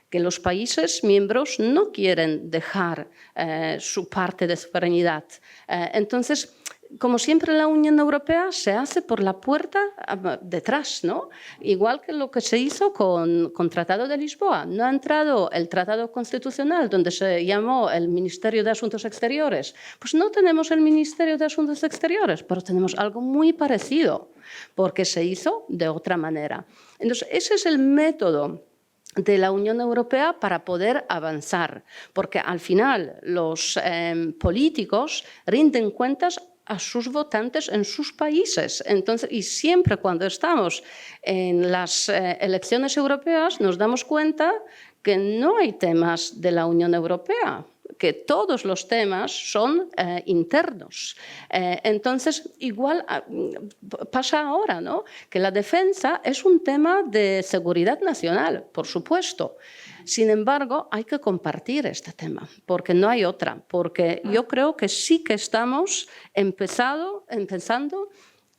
que los países miembros no quieren dejar su parte de soberanidad. Entonces, como siempre, la Unión Europea se hace por la puerta detrás, ¿no? Igual que lo que se hizo con el Tratado de Lisboa. No ha entrado el Tratado Constitucional, donde se llamó el Ministerio de Asuntos Exteriores. Pues no tenemos el Ministerio de Asuntos Exteriores, pero tenemos algo muy parecido, porque se hizo de otra manera. Entonces, ese es el método de la Unión Europea para poder avanzar, porque al final los políticos rinden cuentas a sus votantes en sus países. Entonces, y siempre cuando estamos en las elecciones europeas nos damos cuenta que no hay temas de la Unión Europea, que todos los temas son internos. Entonces, igual pasa ahora, ¿no? Que la defensa es un tema de seguridad nacional, por supuesto. Sin embargo, hay que compartir este tema, porque no hay otra, porque yo creo que sí que estamos empezando a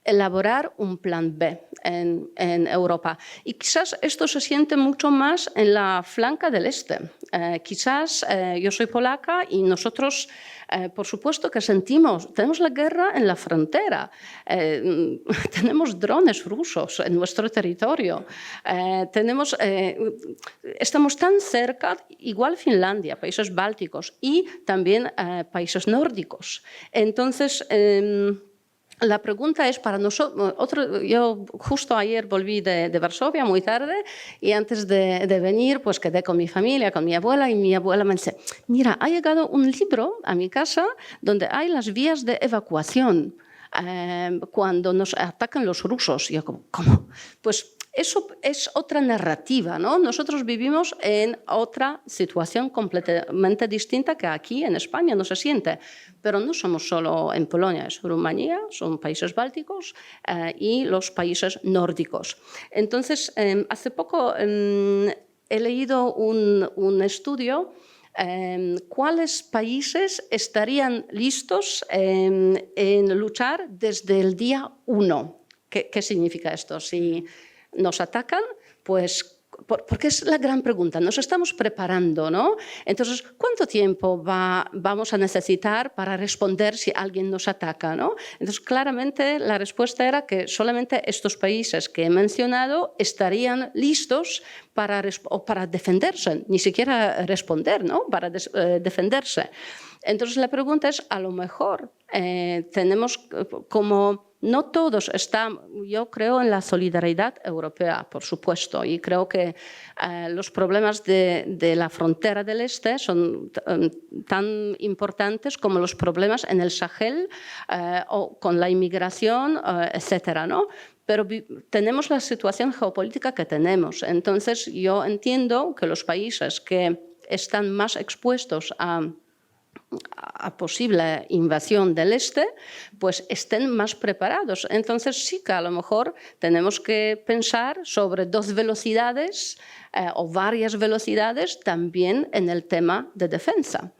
elaborar un plan B en Europa. Y quizás esto se siente mucho más en la flanca del este. Yo soy polaca y nosotros, por supuesto que tenemos la guerra en la frontera, tenemos drones rusos en nuestro territorio, estamos tan cerca, igual Finlandia, países bálticos y también países nórdicos. Entonces, la pregunta es para nosotros. Yo justo ayer volví de Varsovia muy tarde y antes de venir pues quedé con mi familia, con mi abuela, y mi abuela me dice: mira, ha llegado un libro a mi casa donde hay las vías de evacuación cuando nos atacan los rusos. Y yo como, ¿cómo? Pues eso es otra narrativa, ¿no? Nosotros vivimos en otra situación completamente distinta que aquí en España no se siente. Pero no somos solo en Polonia, es Rumanía, son países bálticos y los países nórdicos. Entonces, hace poco he leído un estudio. ¿Cuáles países estarían listos en luchar desde el día 1? ¿Qué significa esto? Si nos atacan, pues porque es la gran pregunta. Nos estamos preparando, ¿no? Entonces, ¿cuánto tiempo vamos a necesitar para responder si alguien nos ataca, ¿no? Entonces, claramente la respuesta era que solamente estos países que he mencionado estarían listos para defenderse, ni siquiera responder, ¿no? Para defenderse. Entonces, la pregunta es, a lo mejor tenemos como... No todos están, yo creo en la solidaridad europea, por supuesto, y creo que los problemas de la frontera del este son tan importantes como los problemas en el Sahel o con la inmigración, etcétera, ¿no? Pero tenemos la situación geopolítica que tenemos. Entonces, yo entiendo que los países que están más expuestos a posible invasión del este, pues estén más preparados. Entonces sí que a lo mejor tenemos que pensar sobre 2 velocidades o varias velocidades también en el tema de defensa.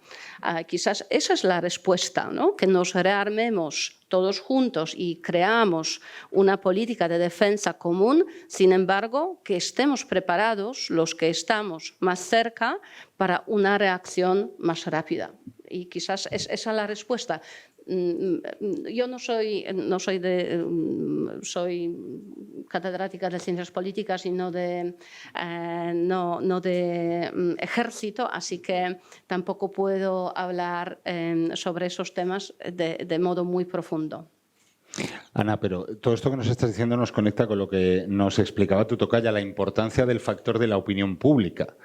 Quizás esa es la respuesta, ¿no? Que nos rearmemos todos juntos y creamos una política de defensa común, sin embargo, que estemos preparados, los que estamos más cerca, para una reacción más rápida. Y quizás esa es la respuesta. Yo soy catedrática de ciencias políticas y no de ejército, así que tampoco puedo hablar sobre esos temas de modo muy profundo. Ana, pero todo esto que nos estás diciendo nos conecta con lo que nos explicaba tu tocaya, la importancia del factor de la opinión pública.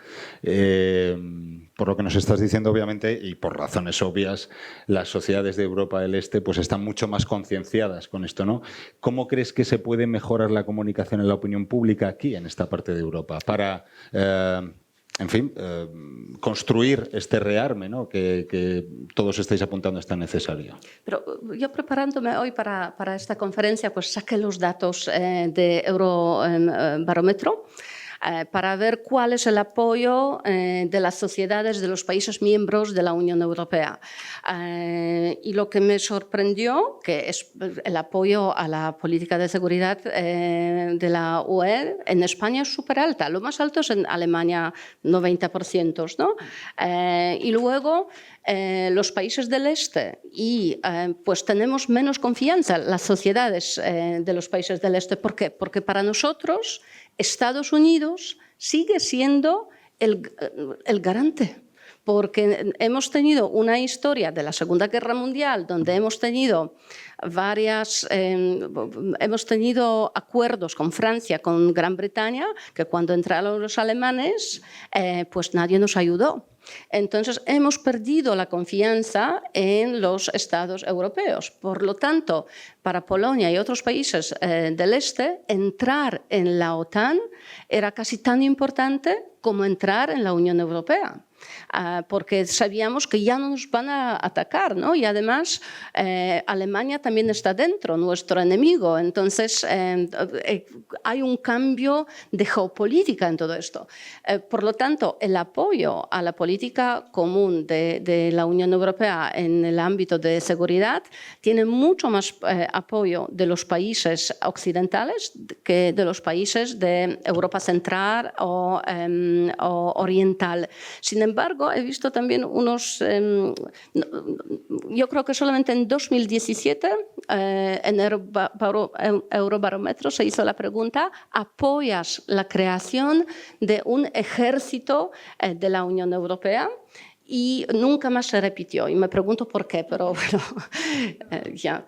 Por lo que nos estás diciendo, obviamente, y por razones obvias, las sociedades de Europa del Este pues están mucho más concienciadas con esto, ¿no? ¿Cómo crees que se puede mejorar la comunicación en la opinión pública aquí, en esta parte de Europa, para en fin, construir este rearme, ¿no? que todos estáis apuntando es tan necesario. Pero yo preparándome hoy para esta conferencia, pues saqué los datos de Eurobarómetro para ver cuál es el apoyo de las sociedades de los países miembros de la Unión Europea. Y lo que me sorprendió, que es el apoyo a la política de seguridad de la UE, en España es súper alta. Lo más alto es en Alemania, 90%, ¿no? Y luego los países del este, y pues tenemos menos confianza las sociedades de los países del este. ¿Por qué? Porque para nosotros Estados Unidos sigue siendo el garante, porque hemos tenido una historia de la Segunda Guerra Mundial donde hemos tenido hemos tenido acuerdos con Francia, con Gran Bretaña, que cuando entraron los alemanes, pues nadie nos ayudó. Entonces, hemos perdido la confianza en los Estados europeos. Por lo tanto, para Polonia y otros países del este, entrar en la OTAN era casi tan importante como entrar en la Unión Europea. Porque sabíamos que ya no nos van a atacar, ¿no? Y además Alemania también está dentro, nuestro enemigo. Entonces hay un cambio de geopolítica en todo esto. Por lo tanto, el apoyo a la política común de la Unión Europea en el ámbito de seguridad tiene mucho más apoyo de los países occidentales que de los países de Europa Central o oriental. Sin embargo, he visto también yo creo que solamente en 2017 en Eurobarómetro se hizo la pregunta: ¿apoyas la creación de un ejército de la Unión Europea? Y nunca más se repitió. Y me pregunto por qué, pero bueno, ya.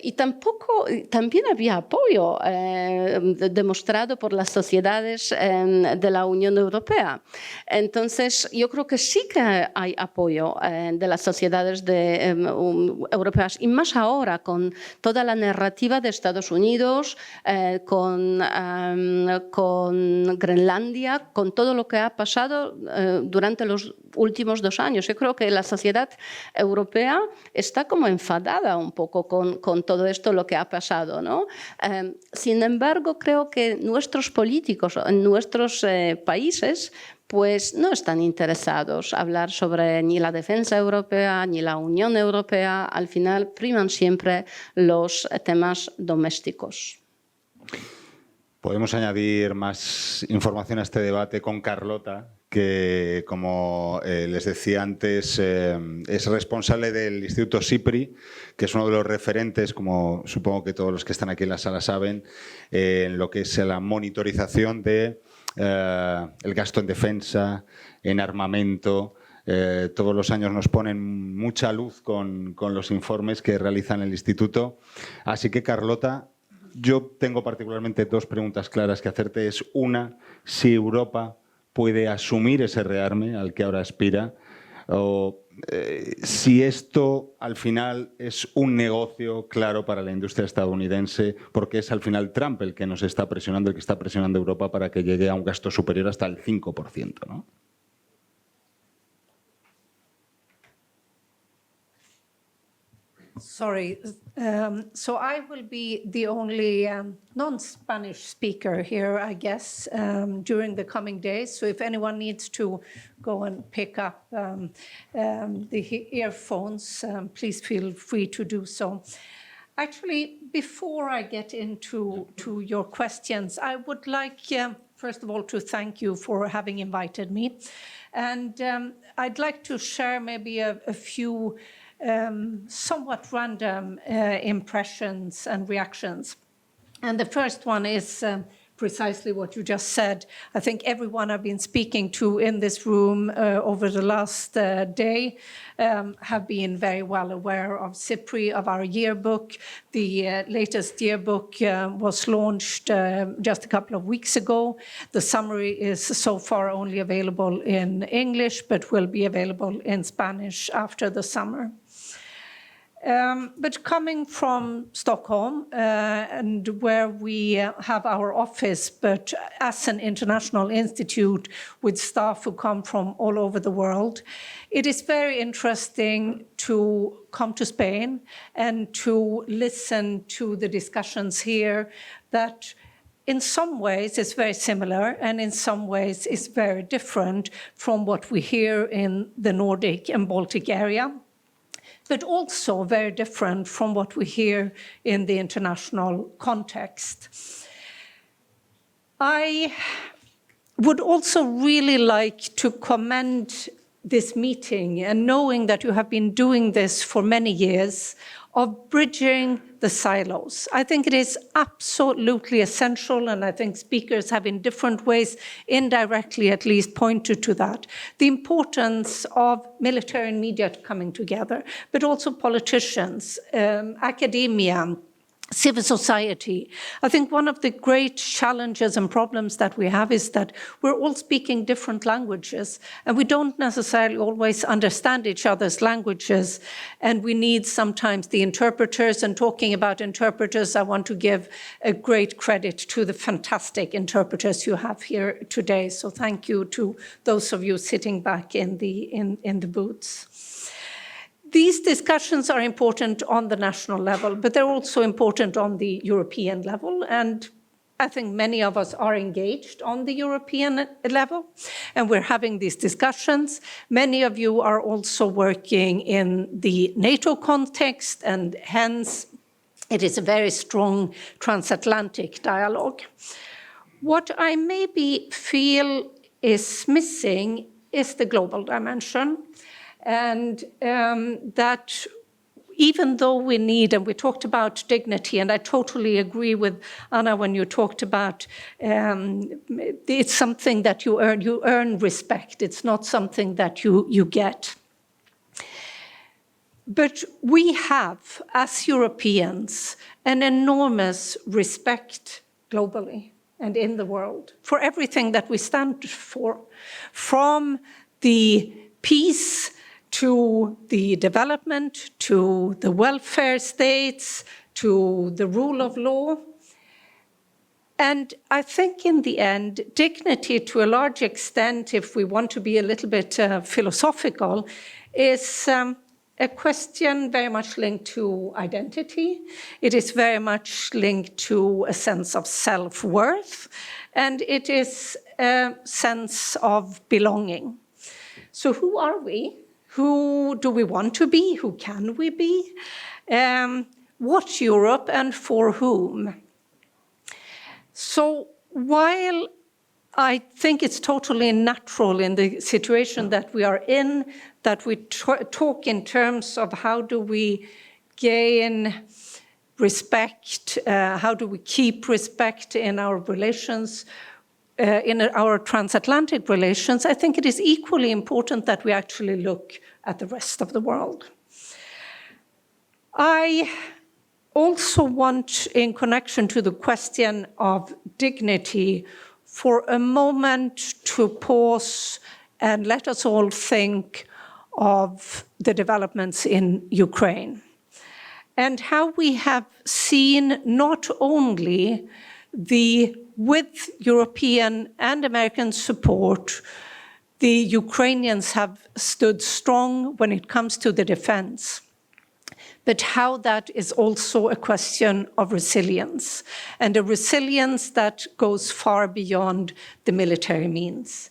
Y también había apoyo demostrado por las sociedades de la Unión Europea. Entonces, yo creo que sí que hay apoyo de las sociedades europeas, y más ahora con toda la narrativa de Estados Unidos, con Groenlandia, con todo lo que ha pasado durante los últimos 2 años. Yo creo que la sociedad europea está como enfadada un poco con todo esto, lo que ha pasado, ¿no? Sin embargo, creo que nuestros políticos en nuestros países pues no están interesados en hablar sobre ni la defensa europea ni la Unión Europea. Al final priman siempre los temas domésticos. Podemos añadir más información a este debate con Carlota, que, como les decía antes, es responsable del Instituto SIPRI, que es uno de los referentes, como supongo que todos los que están aquí en la sala saben, en lo que es la monitorización de el gasto en defensa, en armamento. Todos los años nos ponen mucha luz con los informes que realizan el Instituto. Así que, Carlota, yo tengo particularmente 2 preguntas claras que hacerte. Es una, si Europa puede asumir ese rearme al que ahora aspira, o si esto al final es un negocio claro para la industria estadounidense, porque es al final Trump el que nos está presionando, el que está presionando a Europa para que llegue a un gasto superior hasta el 5%, ¿no? Sorry, so I will be the only non-Spanish speaker here, I guess, during the coming days. So if anyone needs to go and pick up the earphones, please feel free to do so. Actually, before I get into your questions, I would like, first of all, to thank you for having invited me. And I'd like to share maybe a few somewhat random impressions and reactions. And the first one is precisely what you just said. I think everyone I've been speaking to in this room over the last day have been very well aware of SIPRI, of our yearbook. The latest yearbook was launched just a couple of weeks ago. The summary is so far only available in English, but will be available in Spanish after the summer. But coming from Stockholm, and where we have our office, but as an international institute with staff who come from all over the world, it is very interesting to come to Spain and to listen to the discussions here that in some ways is very similar and in some ways is very different from what we hear in the Nordic and Baltic area, but also very different from what we hear in the international context. I would also really like to commend this meeting, and knowing that you have been doing this for many years, of bridging the silos. I think it is absolutely essential, and I think speakers have in different ways, indirectly at least, pointed to that. The importance of military and media coming together, but also politicians, academia, civil society. I think one of the great challenges and problems that we have is that we're all speaking different languages and we don't necessarily always understand each other's languages, and we need sometimes the interpreters. And talking about interpreters, I want to give a great credit to the fantastic interpreters you have here today. So thank you to those of you sitting back in the booths. These discussions are important on the national level, but they're also important on the European level. And I think many of us are engaged on the European level, and we're having these discussions. Many of you are also working in the NATO context, and hence it is a very strong transatlantic dialogue. What I maybe feel is missing is the global dimension. And that even though we need, and we talked about dignity, and I totally agree with Anna when you talked about it's something that you earn respect. It's not something that you get. But we have, as Europeans, an enormous respect globally and in the world for everything that we stand for, from the peace to the development, to the welfare states, to the rule of law. And I think in the end, dignity to a large extent, if we want to be a little bit philosophical, is a question very much linked to identity. It is very much linked to a sense of self-worth, and it is a sense of belonging. So who are we? Who do we want to be? Who can we be? What Europe and for whom? So while I think it's totally natural in the situation that we are in, that we talk in terms of how do we gain respect, how do we keep respect in our relations, in our transatlantic relations, I think it is equally important that we actually look at the rest of the world. I also want, in connection to the question of dignity, for a moment to pause and let us all think of the developments in Ukraine and how we have seen not only with European and American support, the Ukrainians have stood strong when it comes to the defense, but how that is also a question of resilience, and a resilience that goes far beyond the military means.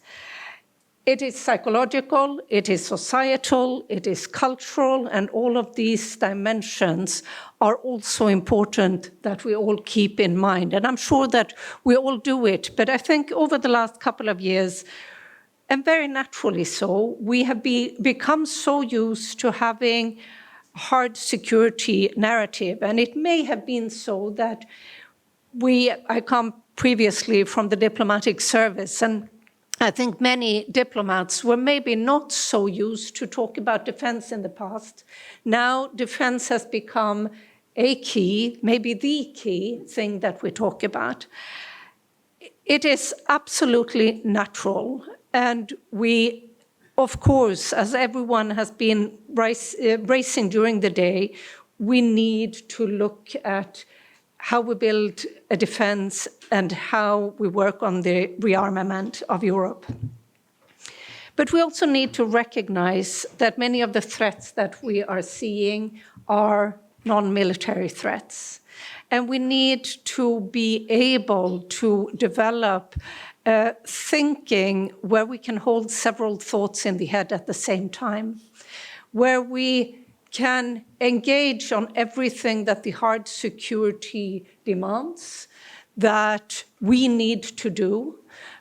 It is psychological, it is societal, it is cultural, and all of these dimensions are also important that we all keep in mind. And I'm sure that we all do it, but I think over the last couple of years, and very naturally so, we have become so used to having hard security narrative. And it may have been so that I come previously from the diplomatic service, and I think many diplomats were maybe not so used to talk about defense in the past. Now defense has become a key, maybe the key thing that we talk about. It is absolutely natural. And we, of course, as everyone has been raising during the day, we need to look at how we build a defense and how we work on the rearmament of Europe. But we also need to recognize that many of the threats that we are seeing are non-military threats. And we need to be able to develop thinking where we can hold several thoughts in the head at the same time, where we can engage on everything that the hard security demands that we need to do,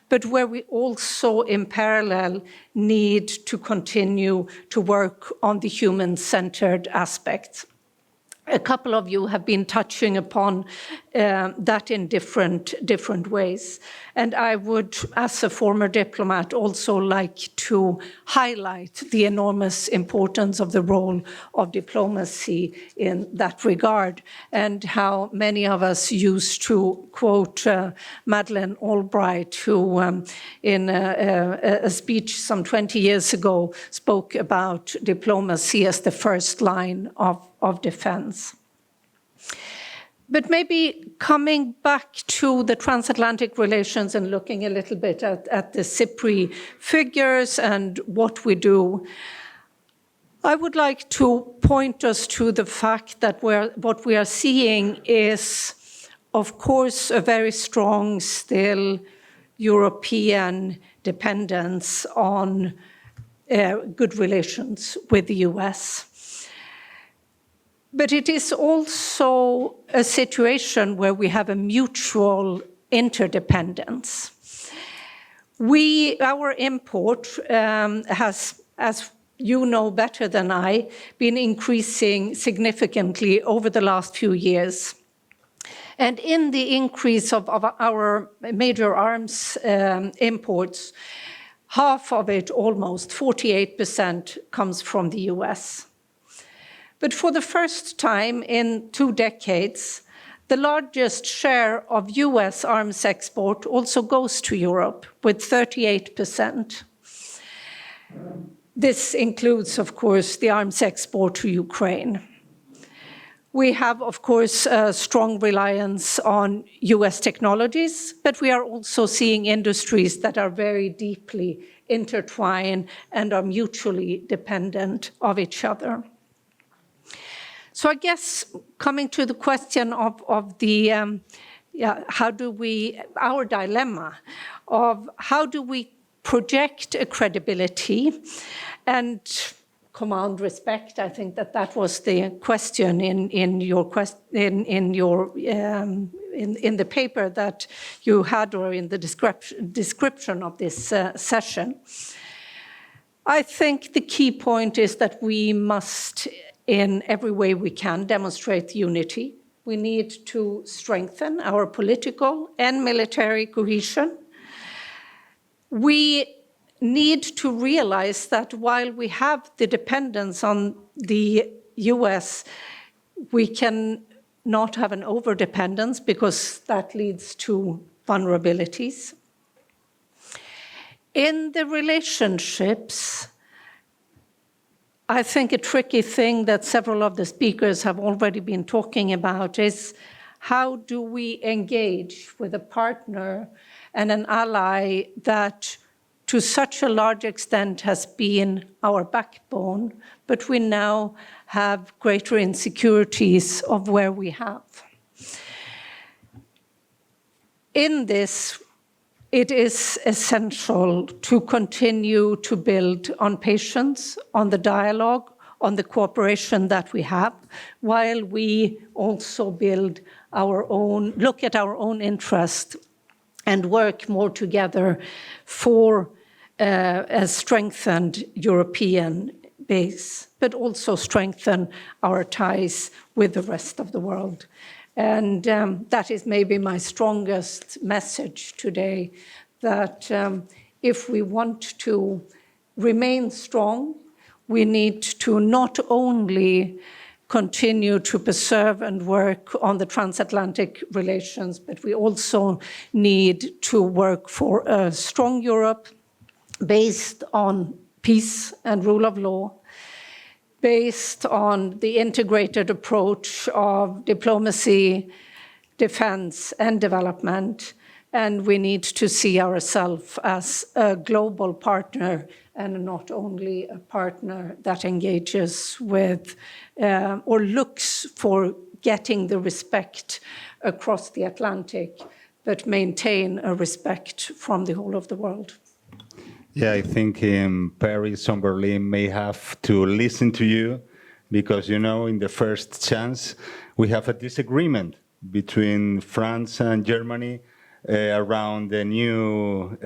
but where we also in parallel need to continue to work on the human-centered aspects. A couple of you have been touching upon that in different ways. And I would, as a former diplomat, also like to highlight the enormous importance of the role of diplomacy in that regard, and how many of us used to quote Madeleine Albright, who in a speech some 20 years ago spoke about diplomacy as the first line of defense. But maybe coming back to the transatlantic relations and looking a little bit at the CIPRI figures and what we do, I would like to point us to the fact that what we are seeing is, of course, a very strong still European dependence on good relations with the US. But it is also a situation where we have a mutual interdependence. Our import has, as you know better than I, been increasing significantly over the last few years. And in the increase of our major arms imports, half of it, almost 48%, comes from the US. But for the first time in 2 decades, the largest share of US arms export also goes to Europe, with 38%. This includes, of course, the arms export to Ukraine. We have, of course, a strong reliance on US technologies, but we are also seeing industries that are very deeply intertwined and are mutually dependent of each other. So I guess coming to the question of the, our dilemma of how do we project a credibility and command respect. I think that was the question in the paper that you had, or in the description of this session. I think the key point is that we must, in every way we can, demonstrate unity. We need to strengthen our political and military cohesion. We need to realize that while we have the dependence on the US, we can not have an overdependence, because that leads to vulnerabilities. In the relationships, I think a tricky thing that several of the speakers have already been talking about is how do we engage with a partner and an ally that to such a large extent has been our backbone, but we now have greater insecurities of where we have. In this, it is essential to continue to build on patience, on the dialogue, on the cooperation that we have, while we also build our own, look at our own interest and work more together for a strengthened European base, but also strengthen our ties with the rest of the world. And that is maybe my strongest message today, that if we want to remain strong, we need to not only continue to preserve and work on the transatlantic relations, but we also need to work for a strong Europe based on peace and rule of law, based on the integrated approach of diplomacy, defense, and development. And we need to see ourselves as a global partner and not only a partner that engages with or looks for getting the respect across the Atlantic, but maintain a respect from the whole of the world. Yeah, I think in Paris or Berlin may have to listen to you because, you know, in the first chance, we have a disagreement between France and Germany around the new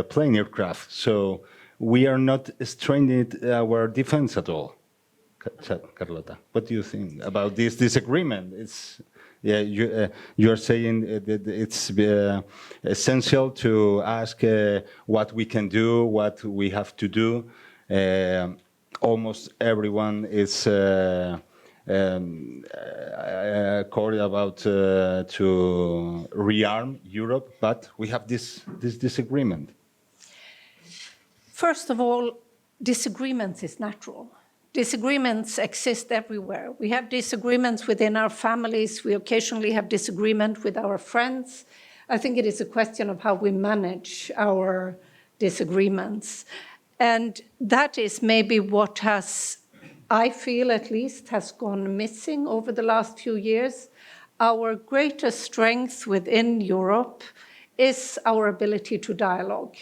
plane aircraft. So we are not straining our defense at all. Carlota, what do you think about this disagreement? It's, yeah, you are saying that it's essential to ask what we can do, what we have to do. Almost everyone is calling about to rearm Europe, but we have this disagreement. First of all, disagreements is natural. Disagreements exist everywhere. We have disagreements within our families. We occasionally have disagreement with our friends. I think it is a question of how we manage our disagreements. And that is maybe what has, I feel at least, has gone missing over the last few years. Our greatest strength within Europe is our ability to dialogue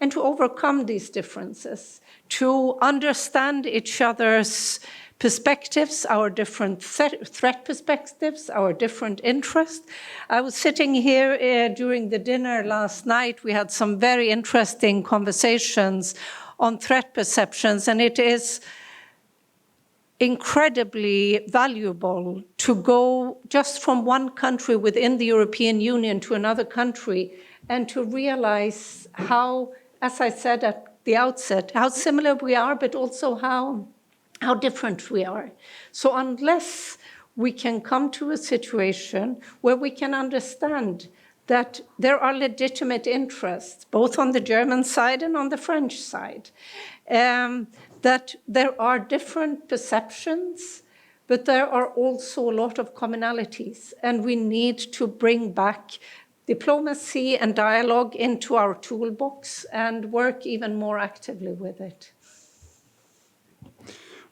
and to overcome these differences, to understand each other's perspectives, our different threat perspectives, our different interests. I was sitting here during the dinner last night. We had some very interesting conversations on threat perceptions, and it is incredibly valuable to go just from one country within the European Union to another country and to realize how, as I said at the outset, how similar we are, but also how different we are. So unless we can come to a situation where we can understand that there are legitimate interests, both on the German side and on the French side, that there are different perceptions, but there are also a lot of commonalities, and we need to bring back diplomacy and dialogue into our toolbox and work even more actively with it.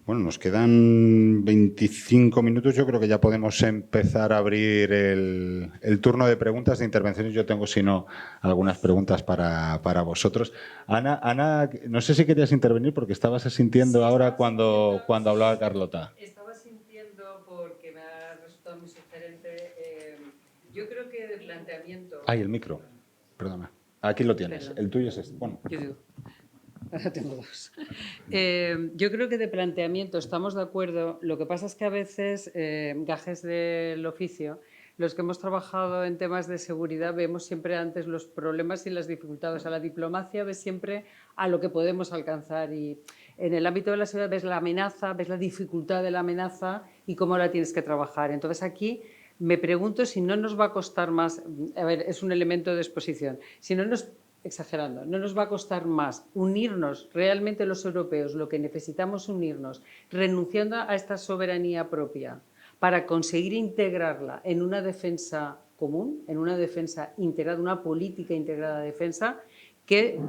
Bueno, nos quedan 25 minutos. Yo creo que ya podemos empezar a abrir el turno de preguntas, de intervenciones. Yo tengo, si no, algunas preguntas para vosotros. Ana, no sé si querías intervenir porque estabas asintiendo ahora cuando hablaba Carlota. Estaba sintiendo porque me ha resultado muy sugerente. Yo creo que de planteamiento... Ay, el micro. Perdona. Aquí lo tienes. Perdón. El tuyo es este. Bueno. Yo digo, ahora tengo dos. Yo creo que de planteamiento estamos de acuerdo. Lo que pasa es que a veces, gajes del oficio, los que hemos trabajado en temas de seguridad vemos siempre antes los problemas y las dificultades. A la diplomacia ves siempre a lo que podemos alcanzar y en el ámbito de la seguridad ves la amenaza, ves la dificultad de la amenaza y cómo la tienes que trabajar. Entonces aquí me pregunto si no nos va a costar más, a ver, es un elemento de exposición, si no nos, exagerando, no nos va a costar más unirnos realmente los europeos, lo que necesitamos unirnos, renunciando a esta soberanía propia para conseguir integrarla en una defensa común, en una defensa integrada, una política integrada de defensa, que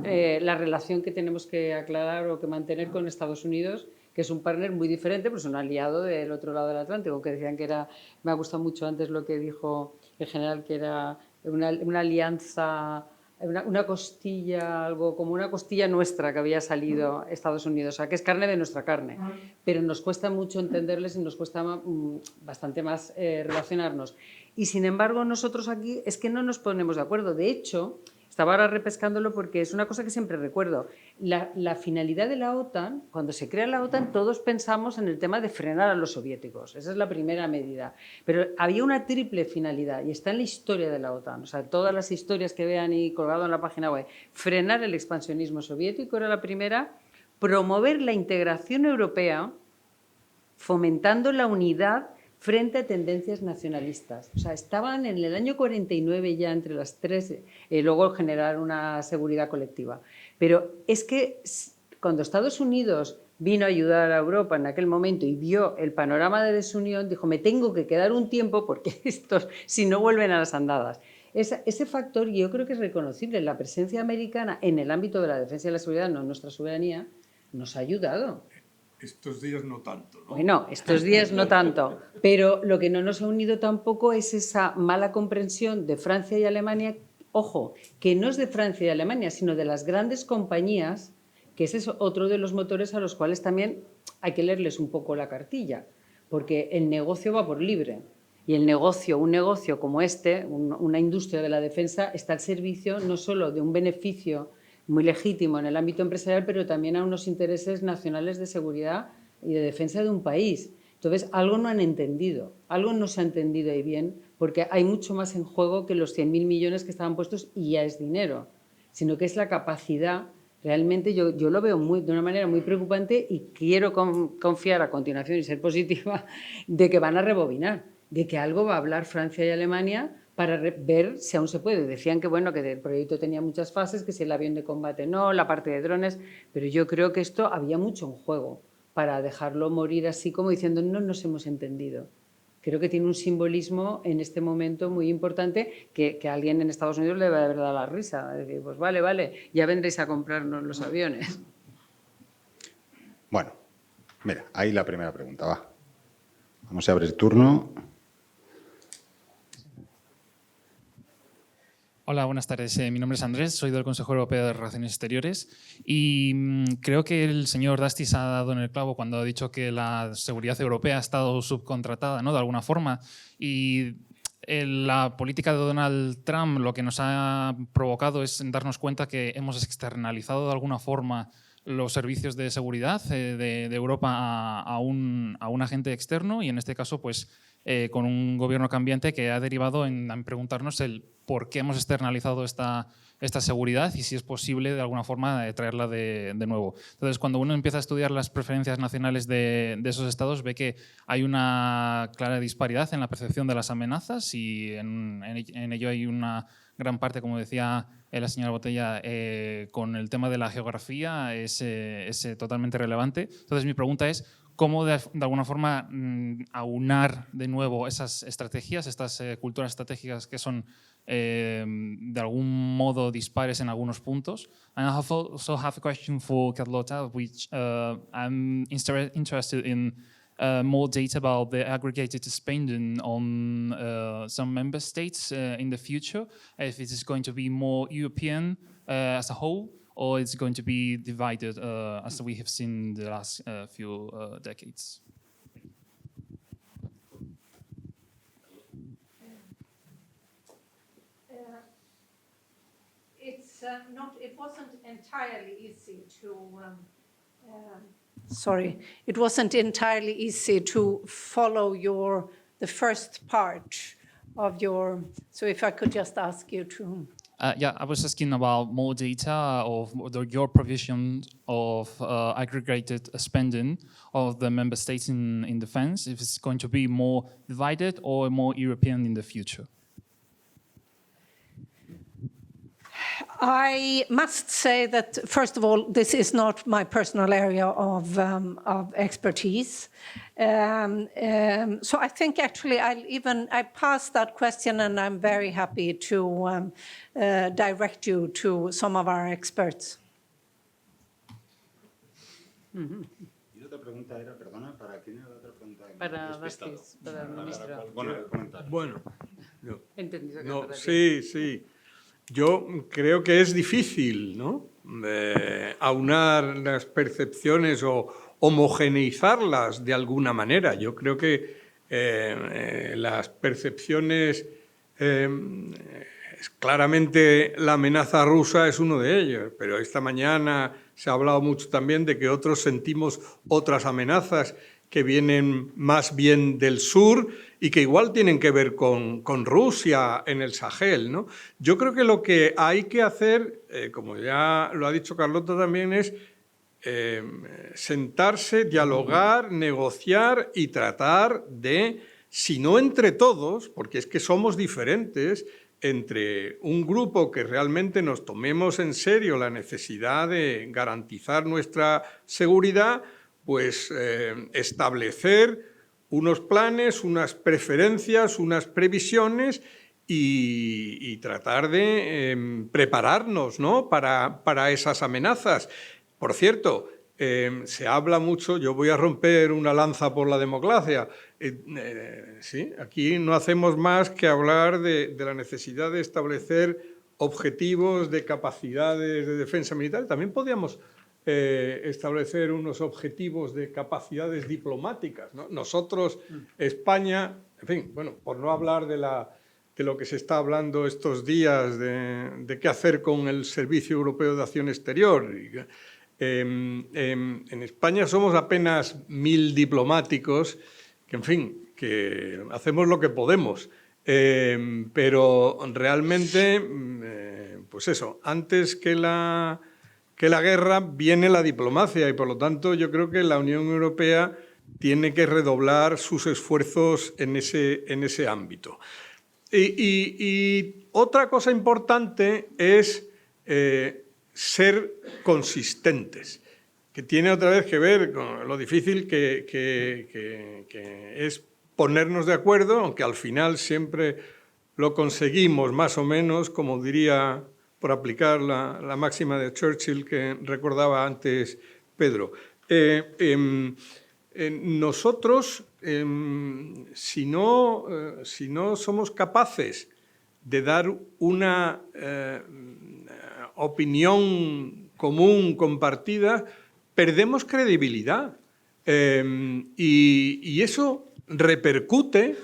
la relación que tenemos que aclarar o que mantener con Estados Unidos, que es un partner muy diferente, pues un aliado del otro lado del Atlántico, que decían que era, me ha gustado mucho antes lo que dijo el general, que era una alianza, una costilla, algo como una costilla nuestra que había salido Estados Unidos, o sea, que es carne de nuestra carne, pero nos cuesta mucho entenderles y nos cuesta bastante más relacionarnos. Y sin embargo, nosotros aquí es que no nos ponemos de acuerdo. De hecho, estaba ahora repescándolo porque es una cosa que siempre recuerdo. La finalidad de la OTAN, cuando se crea la OTAN, todos pensamos en el tema de frenar a los soviéticos. Esa es la primera medida. Pero había una triple finalidad y está en la historia de la OTAN. O sea, todas las historias que vean y colgado en la página web. Frenar el expansionismo soviético era la primera. Promover la integración europea, fomentando la unidad frente a tendencias nacionalistas. O sea, estaban en el año 49 ya entre las tres, luego generar una seguridad colectiva. Pero es que cuando Estados Unidos vino a ayudar a Europa en aquel momento y vio el panorama de desunión, dijo, me tengo que quedar un tiempo porque estos, si no, vuelven a las andadas. Ese factor yo creo que es reconocible. La presencia americana en el ámbito de la defensa y la seguridad, no nuestra soberanía, nos ha ayudado. Estos días no tanto, ¿no? Bueno, estos días no tanto, pero lo que no nos ha unido tampoco es esa mala comprensión de Francia y Alemania, ojo, que no es de Francia y Alemania, sino de las grandes compañías, que ese es otro de los motores a los cuales también hay que leerles un poco la cartilla, porque el negocio va por libre. Y el negocio, un negocio como este, una industria de la defensa, está al servicio no solo de un beneficio muy legítimo en el ámbito empresarial, pero también a unos intereses nacionales de seguridad y de defensa de un país. Entonces, algo no han entendido, algo no se ha entendido ahí bien, porque hay mucho más en juego que los 100.000 millones que estaban puestos y ya es dinero, sino que es la capacidad. Realmente yo lo veo de una manera muy preocupante y quiero confiar a continuación y ser positiva de que van a rebobinar, de que algo va a hablar Francia y Alemania para ver si aún se puede. Decían que, bueno, que el proyecto tenía muchas fases, que si el avión de combate no, la parte de drones, pero yo creo que esto había mucho en juego para dejarlo morir así como diciendo no nos hemos entendido. Creo que tiene un simbolismo en este momento muy importante que a alguien en Estados Unidos le va a haber dado la risa. Decir, pues vale, ya vendréis a comprarnos los aviones. Bueno, mira, ahí la primera pregunta, va. Vamos a abrir turno. Hola, buenas tardes. Mi nombre es Andrés, soy del Consejo Europeo de Relaciones Exteriores y creo que el señor Dastis ha dado en el clavo cuando ha dicho que la seguridad europea ha estado subcontratada, ¿no?, de alguna forma. Y la política de Donald Trump lo que nos ha provocado es darnos cuenta que hemos externalizado de alguna forma los servicios de seguridad de Europa a un agente externo y en este caso pues con un gobierno cambiante que ha derivado en preguntarnos el por qué hemos externalizado esta seguridad y si es posible de alguna forma traerla de nuevo. Entonces, cuando uno empieza a estudiar las preferencias nacionales de esos estados, ve que hay una clara disparidad en la percepción de las amenazas y en ello hay una gran parte, como decía la señora Botella, con el tema de la geografía es totalmente relevante. Entonces, mi pregunta es, ¿cómo de alguna forma aunar de nuevo esas estrategias, estas culturas estratégicas que son de algún modo dispares en algunos puntos? And I also have a question for Carlota, which I'm interested in more data about the aggregated spending on some member states in the future, if it is going to be more European as a whole, or it's going to be divided as we have seen the last few decades. It wasn't entirely easy to. Sorry, it wasn't entirely easy to follow the first part of your. So if I could just ask you to. Yeah, I was asking about more data of your provision of aggregated spending of the member states in defense, if it's going to be more divided or more European in the future. I must say that, first of all, this is not my personal area of expertise. So I think actually I passed that question, and I'm very happy to direct you to some of our experts. Y otra pregunta era, perdona, ¿para quién era la otra pregunta? Para Dastis, para el ministro. Bueno, el comentario. Bueno, Entendido que no, para ti. sí. Yo creo que es difícil, ¿no?, aunar las percepciones o homogeneizarlas de alguna manera. Yo creo que las percepciones, claramente la amenaza rusa es uno de ellos, pero esta mañana se ha hablado mucho también de que otros sentimos otras amenazas que vienen más bien del sur y que igual tienen que ver con Rusia en el Sahel, ¿no? Yo creo que lo que hay que hacer, como ya lo ha dicho Carlota también, es sentarse, dialogar, negociar y tratar de, si no entre todos, porque es que somos diferentes, entre un grupo que realmente nos tomemos en serio la necesidad de garantizar nuestra seguridad, pues establecer unos planes, unas preferencias, unas previsiones y tratar de prepararnos, ¿no?, para esas amenazas. Por cierto, se habla mucho, yo voy a romper una lanza por la democracia. Sí, aquí no hacemos más que hablar de la necesidad de establecer objetivos de capacidades de defensa militar. También podríamos establecer unos objetivos de capacidades diplomáticas, ¿no? Nosotros, España, en fin, bueno, por no hablar de lo que se está hablando estos días, de qué hacer con el Servicio Europeo de Acción Exterior. En España somos apenas 1000 diplomáticos, que en fin, que hacemos lo que podemos. Pero realmente, pues eso, antes que la guerra viene la diplomacia y por lo tanto yo creo que la Unión Europea tiene que redoblar sus esfuerzos en ese ámbito. Y otra cosa importante es ser consistentes, que tiene otra vez que ver con lo difícil que es ponernos de acuerdo, aunque al final siempre lo conseguimos más o menos, como diría, por aplicar la máxima de Churchill que recordaba antes Pedro. Nosotros, si no somos capaces de dar una opinión común, compartida, perdemos credibilidad. Y eso repercute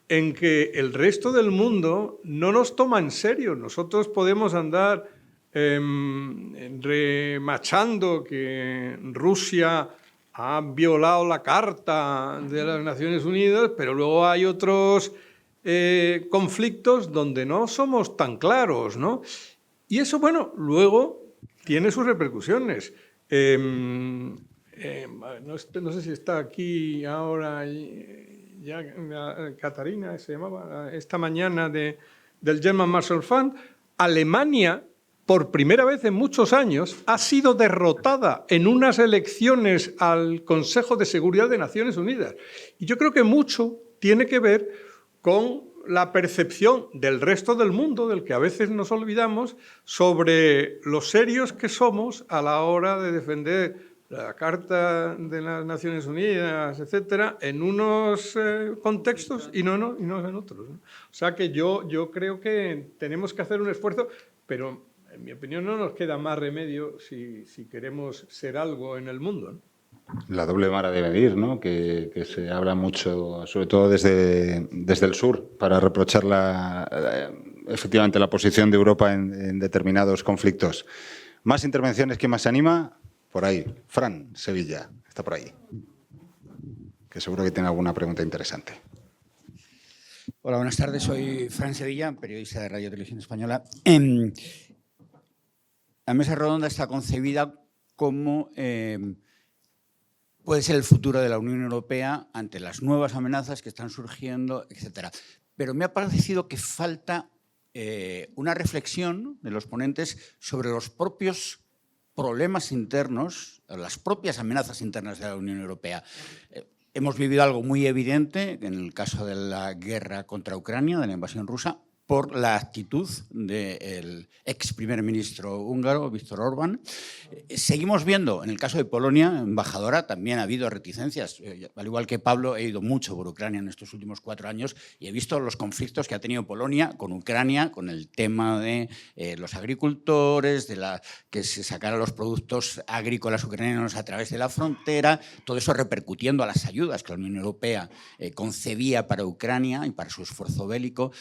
en que el resto del mundo no nos toma en serio. Nosotros podemos andar remachando que Rusia ha violado la Carta de las Naciones Unidas, pero luego hay otros conflictos donde no somos tan claros, ¿no? Y eso, bueno, luego tiene sus repercusiones. No sé si está aquí ahora ya Catarina, se llamaba, esta mañana del German Marshall Fund. Alemania, por primera vez en muchos años, ha sido derrotada en unas elecciones al Consejo de Seguridad de Naciones Unidas. Y yo creo que mucho tiene que ver con la percepción del resto del mundo, del que a veces nos olvidamos, sobre lo serios que somos a la hora de defender la Carta de las Naciones Unidas, etcétera, en unos contextos y no en otros, ¿no? O sea que yo creo que tenemos que hacer un esfuerzo, pero en mi opinión no nos queda más remedio si queremos ser algo en el mundo, ¿no? La doble vara de medir, ¿no?, que se habla mucho, sobre todo desde el sur, para reprochar efectivamente la posición de Europa en determinados conflictos. ¿Más intervenciones? ¿Quién más se anima? Por ahí. Fran Sevilla, está por ahí, que seguro que tiene alguna pregunta interesante. Hola, buenas tardes. Soy Fran Sevilla, periodista de Radio Televisión Española. La mesa redonda está concebida como puede ser el futuro de la Unión Europea ante las nuevas amenazas que están surgiendo, etcétera. Pero me ha parecido que falta una reflexión de los ponentes sobre los propios problemas internos, las propias amenazas internas de la Unión Europea. Hemos vivido algo muy evidente en el caso de la guerra contra Ucrania, de la invasión rusa, por la actitud del ex primer ministro húngaro, Viktor Orbán. Seguimos viendo, en el caso de Polonia, embajadora, también ha habido reticencias. Al igual que Pablo, he ido mucho por Ucrania en estos últimos 4 años y he visto los conflictos que ha tenido Polonia con Ucrania, con el tema de los agricultores, que se sacaran los productos agrícolas ucranianos a través de la frontera, todo eso repercutiendo a las ayudas que la Unión Europea concebía para Ucrania y para su esfuerzo bélico.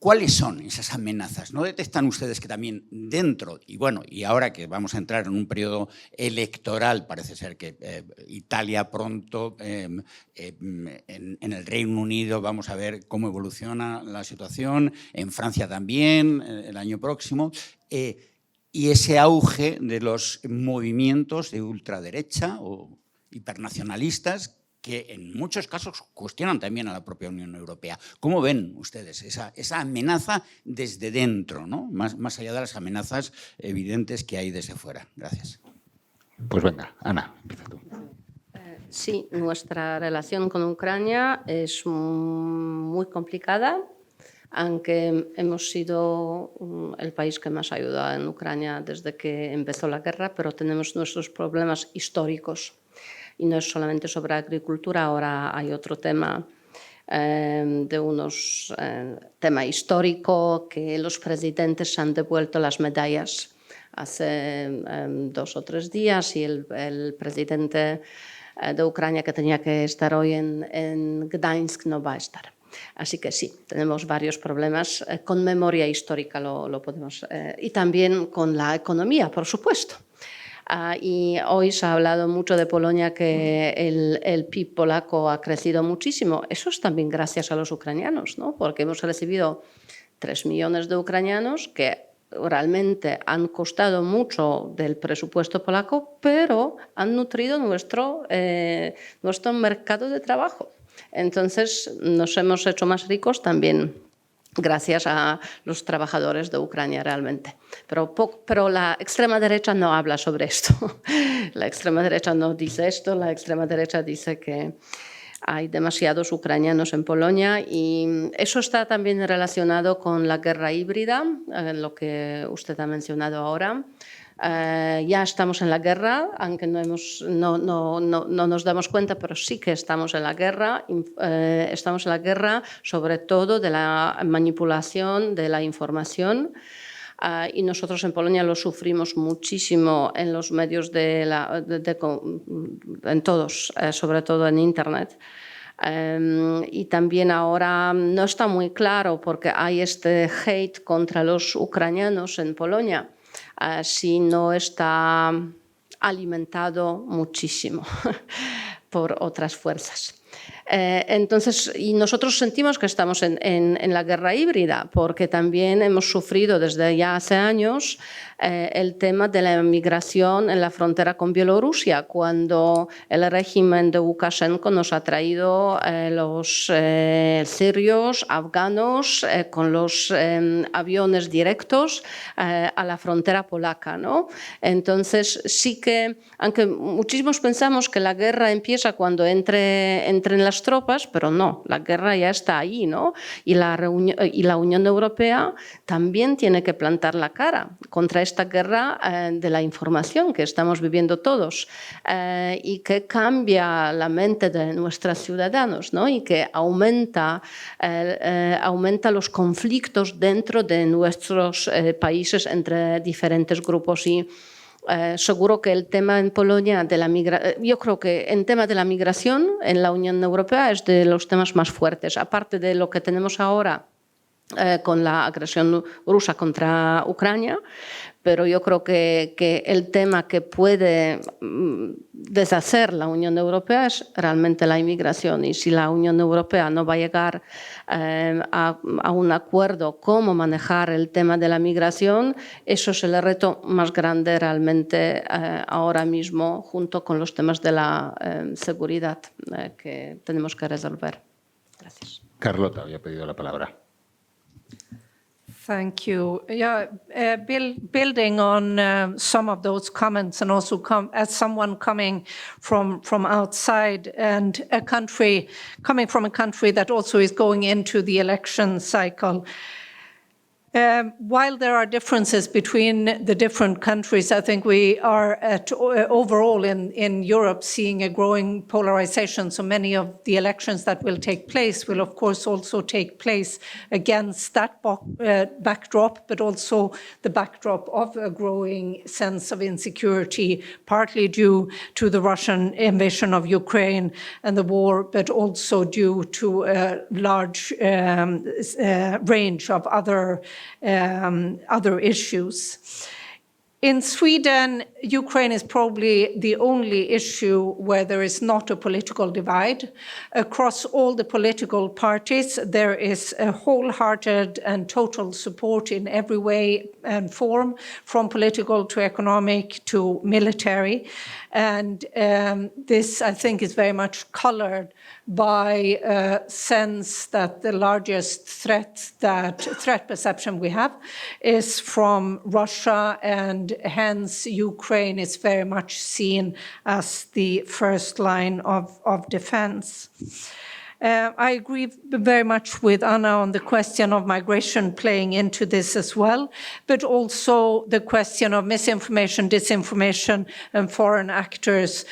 ¿Cuáles son esas amenazas? ¿No detectan ustedes que también dentro, y bueno, y ahora que vamos a entrar en un periodo electoral, parece ser que Italia pronto, en el Reino Unido vamos a ver cómo evoluciona la situación, en Francia también, el año próximo, y ese auge de los movimientos de ultraderecha o hipernacionalistas que en muchos casos cuestionan también a la propia Unión Europea. ¿Cómo ven ustedes esa amenaza desde dentro, ¿no? Más allá de las amenazas evidentes que hay desde fuera? Gracias. Pues venga, Ana, empieza tú. Sí, nuestra relación con Ucrania es muy complicada, aunque hemos sido el país que más ha ayudado en Ucrania desde que empezó la guerra, pero tenemos nuestros problemas históricos. Y no es solamente sobre agricultura, ahora hay otro tema tema histórico, que los presidentes han devuelto las medallas hace 2 o 3 días y el presidente de Ucrania que tenía que estar hoy en Gdańsk no va a estar. Así que sí, tenemos varios problemas con memoria histórica, lo podemos, y también con la economía, por supuesto. Y hoy se ha hablado mucho de Polonia, que el PIB polaco ha crecido muchísimo. Eso es también gracias a los ucranianos, ¿no? Porque hemos recibido 3 millones de ucranianos que realmente han costado mucho del presupuesto polaco, pero han nutrido nuestro mercado de trabajo. Entonces, nos hemos hecho más ricos también gracias a los trabajadores de Ucrania realmente. Pero la extrema derecha no habla sobre esto. La extrema derecha no dice esto, la extrema derecha dice que hay demasiados ucranianos en Polonia y eso está también relacionado con la guerra híbrida, lo que usted ha mencionado ahora. Ya estamos en la guerra, aunque no nos damos cuenta, pero sí que estamos en la guerra. Estamos en la guerra sobre todo de la manipulación de la información. Y nosotros en Polonia lo sufrimos muchísimo en los medios en todos, sobre todo en Internet. Y también ahora no está muy claro porque hay este hate contra los ucranianos en Polonia. Si no está alimentado muchísimo por otras fuerzas. Entonces, y nosotros sentimos que estamos en la guerra híbrida, porque también hemos sufrido desde ya hace años el tema de la migración en la frontera con Bielorrusia, cuando el régimen de Lukashenko nos ha traído los sirios, afganos, con los aviones directos a la frontera polaca, ¿no? Entonces, sí que, aunque muchísimos pensamos que la guerra empieza cuando entren las tropas, pero no, la guerra ya está ahí, ¿no? Y la Unión Europea también tiene que plantar la cara contra esta guerra de la información que estamos viviendo todos y que cambia la mente de nuestros ciudadanos, ¿no? Y que aumenta los conflictos dentro de nuestros países entre diferentes grupos. Y seguro que el tema en Polonia yo creo que en tema de la migración en la Unión Europea es de los temas más fuertes, aparte de lo que tenemos ahora con la agresión rusa contra Ucrania, pero yo creo que el tema que puede deshacer la Unión Europea es realmente la inmigración, y si la Unión Europea no va a llegar a un acuerdo cómo manejar el tema de la migración, eso es el reto más grande realmente ahora mismo, junto con los temas de la seguridad que tenemos que resolver. Gracias. Carlota había pedido la palabra. Thank you. Yeah, building on some of those comments, and also as someone coming from outside and coming from a country that also is going into the election cycle. While there are differences between the different countries, I think we are overall in Europe seeing a growing polarization. So many of the elections that will take place will, of course, also take place against that backdrop, but also the backdrop of a growing sense of insecurity, partly due to the Russian invasion of Ukraine and the war, but also due to a large range of other issues. In Sweden, Ukraine is probably the only issue where there is not a political divide. Across all the political parties, there is a wholehearted and total support in every way and form, from political to economic to military. And this, I think, is very much colored by a sense that the largest threat perception we have is from Russia and and hence Ukraine is very much seen as the first line of defense. I agree very much with Anna on the question of migration playing into this as well, but also the question of misinformation, disinformation, and foreign actors.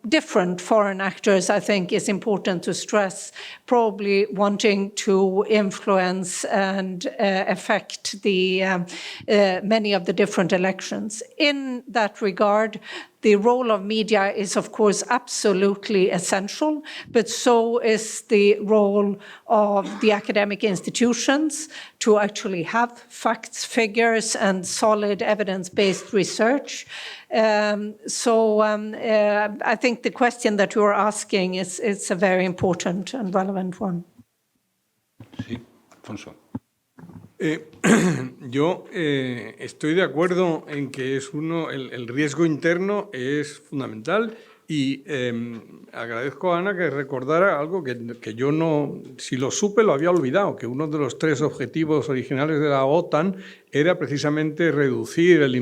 Different foreign actors, I think, is important to stress, probably wanting to influence and affect many of the different elections. In that regard, the role of media is, of course, absolutely essential, but so is the role of the academic institutions to actually have facts, figures, and solid evidence-based research. I think the question that you are asking is a very important and relevant one. Sí, Alfonso. Yo estoy de acuerdo en que el riesgo interno es fundamental y agradezco a Ana que recordara algo que yo no, si lo supe lo había olvidado, que uno de los 3 objetivos originales de la OTAN era precisamente reducir el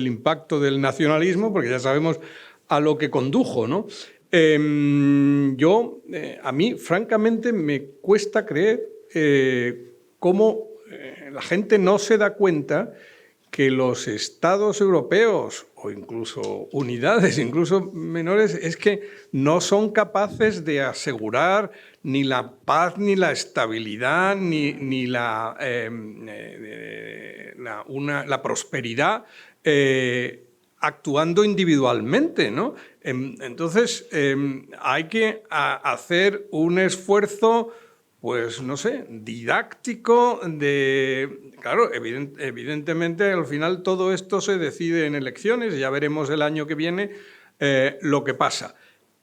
impacto del nacionalismo, porque ya sabemos a lo que condujo, ¿no? A mí, francamente, me cuesta creer cómo la gente no se da cuenta que los estados europeos o incluso unidades, incluso menores, es que no son capaces de asegurar ni la paz, ni la estabilidad, ni la prosperidad actuando individualmente, ¿no? Entonces, hay que hacer un esfuerzo, pues no sé, didáctico claro, evidentemente al final todo esto se decide en elecciones, ya veremos el año que viene lo que pasa.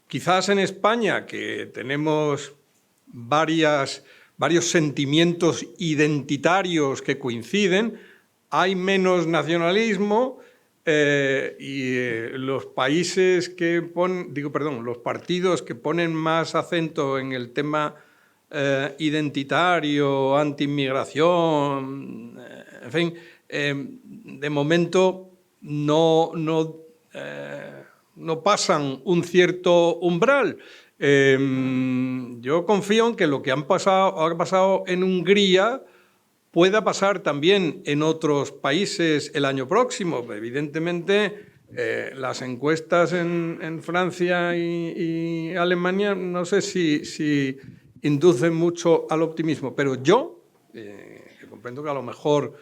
Quizás en España, que tenemos varios sentimientos identitarios que coinciden, hay menos nacionalismo y los países los partidos que ponen más acento en el tema identitario, anti-inmigración, en fin, de momento no pasan un cierto umbral. Yo confío en que lo que ha pasado en Hungría pueda pasar también en otros países el año próximo. Evidentemente, las encuestas en Francia y Alemania no sé si inducen mucho al optimismo, pero yo, que comprendo que a lo mejor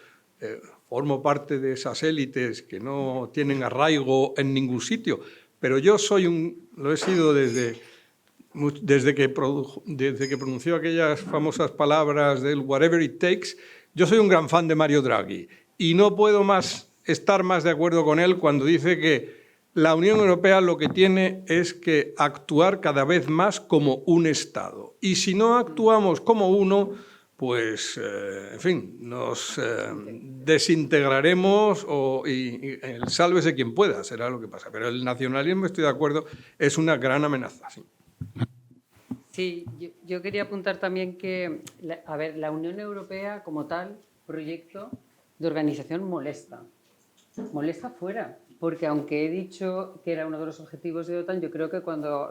formo parte de esas élites que no tienen arraigo en ningún sitio, pero yo lo he sido desde que pronunció aquellas famosas palabras del whatever it takes. Yo soy un gran fan de Mario Draghi y no puedo estar más de acuerdo con él cuando dice que la Unión Europea lo que tiene es que actuar cada vez más como un Estado. Y si no actuamos como uno, pues, en fin, nos desintegraremos y sálvese quien pueda, será lo que pasa. Pero el nacionalismo, estoy de acuerdo, es una gran amenaza. Sí. Sí, yo quería apuntar también que, la Unión Europea como tal, proyecto de organización molesta fuera. Porque aunque he dicho que era uno de los objetivos de OTAN, yo creo que cuando